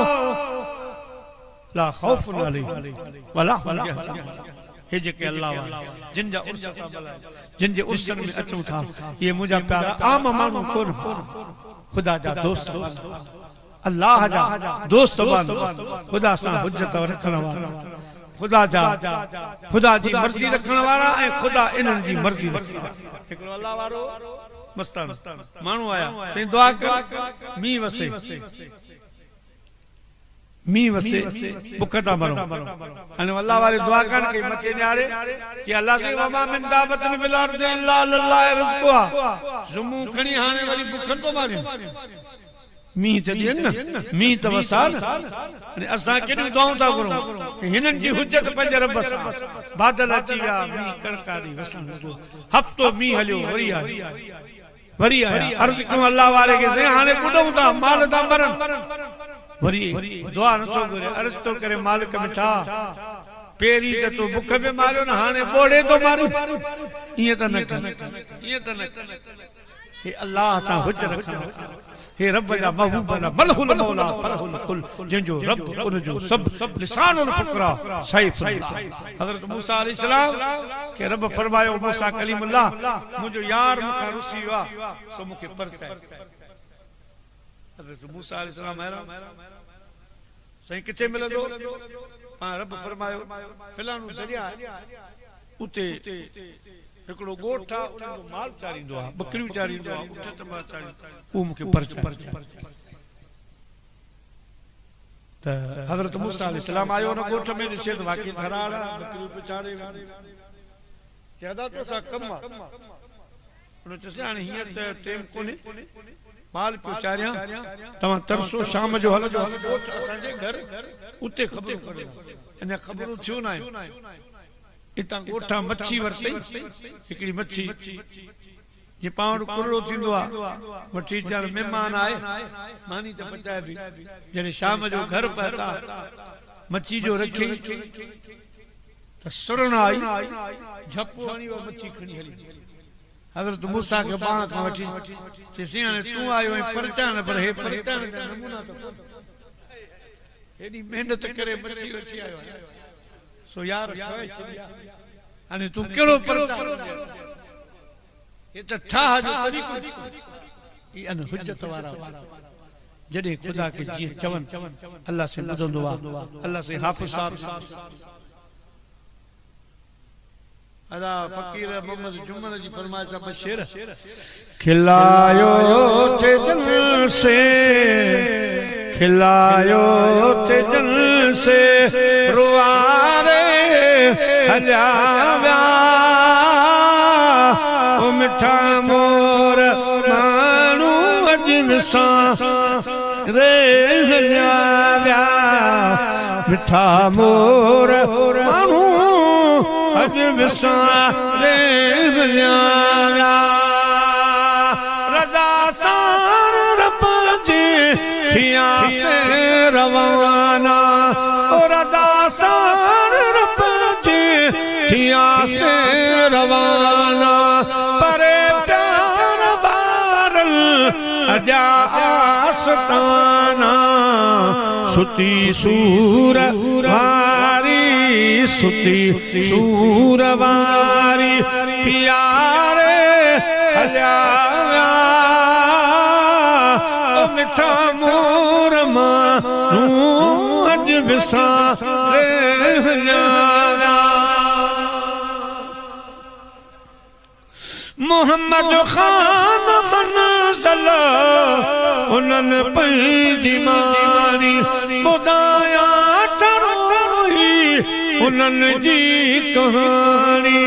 ला खौफ अलैहिम वला हुम यहज़नून हे जेके अल्लाह वाला जिन जा उर्स जिन जे उर्स में अचूं था ये मुझा प्यारा आम मानू कोन खुदा जा दोस्त अल्लाह जा दोस्त बन खुदा सा हुज्जत रखण वाला खुदा जा खुदा जी मर्जी रखण वाला ए खुदा इनन जी मर्जी हिकड़ो अल्लाह वारो मस्तान मानू आया सही दुआ कर मी वसे बुखता मरो अने अल्लाह वाले दुआ कर के मचे न्यारे कि अल्लाह से वमा मिन दावतन बिल अर्द इल्ला लिल्लाह रिज़्क़ुहा जुमू खणी हाने वाली बुखन तो मारे मी चलिए ना मी तवसान अने असा केडी दुआऊं ता करो हिनन जी हुज्जत पंज रब सा बादल अची विया मी कणकारी वसन हफ्तो मी हलियो वरी आया अर्ज़ कयो अल्लाह वाले के से हाने बुडऊं ता माल ता मरन वरी दुआ न तो करे अर्ज़ तो करे मालिक मिठा पेरी ते तो भूख में मारियो ना हाने बोड़े तो मारो ये तो न हे अल्लाह सा हुज्ज रखना हे रब जा महबूब ना मलहुल मौला फरहुल कुल जिंजो रब उन जो सब लिसानुल फकरा सैफ हजरत मूसा अलैहिस्सलाम के रब फरमायो मूसा कलीमुल्लाह मुजो यार मुखा रुसी वा सो मुके परचाए हजरत मूसा अलैहिस्सलाम सही किथे मिलंदो रब फरमायो फलाणो दरिया उते हिकिड़ो ॻोठ आहे उन जो माल चारींदो आहे बकरियूं चारींदो आहे ऊठ टंबा चारींदो उहो मूंखे परचाए त हज़रत मूसा अलैहिस्सलाम आयो उन ॻोठ में ॾिसे त वाक़ई धराड़ आहे बकरियूं पियो चारे चइदा तो सा कम आहे उन चयोसि हाणे हीअं त टेम कोन्हे माल पियो चारियां तव्हां तरसो शाम जो हलंदो ॻोठ असांजे घर उते ख़बर पड़े अञा ख़बरूं थियूं न आहिनि इतां ॻोठा मच्छी वरितई हिकिड़ी मच्छी जे पाण कुरड़ो थींदो आहे वठी ॼण महिमान आए मानी त पचाए बि जॾहिं शाम जो घर पहुता मच्छी जो रखी त सुरण आई झपो हणी उहा मच्छी खणी हली हज़रत मूसा खे बांह खां वठी चयसि हाणे तूं आयो ऐं परचान पर हे परचान जा नमूना त हेॾी महिनत करे मच्छी वठी आयो सो यार हाणे तूं कहिड़ो परचान ये तो ठाह जो तरीक़ो ये अन हुज्जत वारा जॾहिं खुदा के जीअं चवनि अल्लाह से ॿुधंदो आहे अल्लाह से हाफ़िज़ साहब अदा फ़कीर मोहम्मद जुम्मन जी फरमाइश आहे बशीर खिलायो थे दिल से खिलायो थे दिल से रुआरे हजावा मिठा मोर मानू अजन सा रे हलिया मिठा मोर मानू अजन सा रे हलिया रजा सार रब जी थिया से रवाना ओ रजा सार रब जी थिया से रवाना अजा आस्ताना सुती सूर वारी सुती सूर वारी प्यारे हलिया मिठा मोर मानू अज विसारे हलिया मोहम्मद खान मंज़ल उन्हनि पंहिंजी मारी ॿुधाया चढ़ोई उन्हनि जी कहानी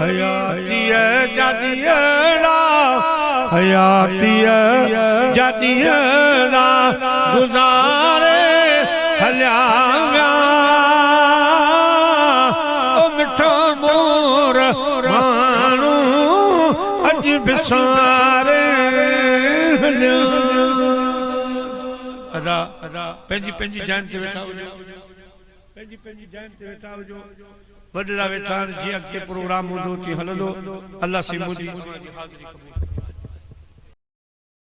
हयातीअ जॾीअड़ा हयातीअ जॾीअड़ा गुज़ारे हलिया विया मिठो मोर माण्हू बिसारे अदा पंहिंजी पंहिंजी जान ते वेठा हुजो पंहिंजी पंहिंजी जान ते वेठा हुजो वॾड़ा वेठा जीअं के प्रोग्राम हूंदो थी हलंदो अल्लाह से मुंहिंजी हाज़िरी क़बूल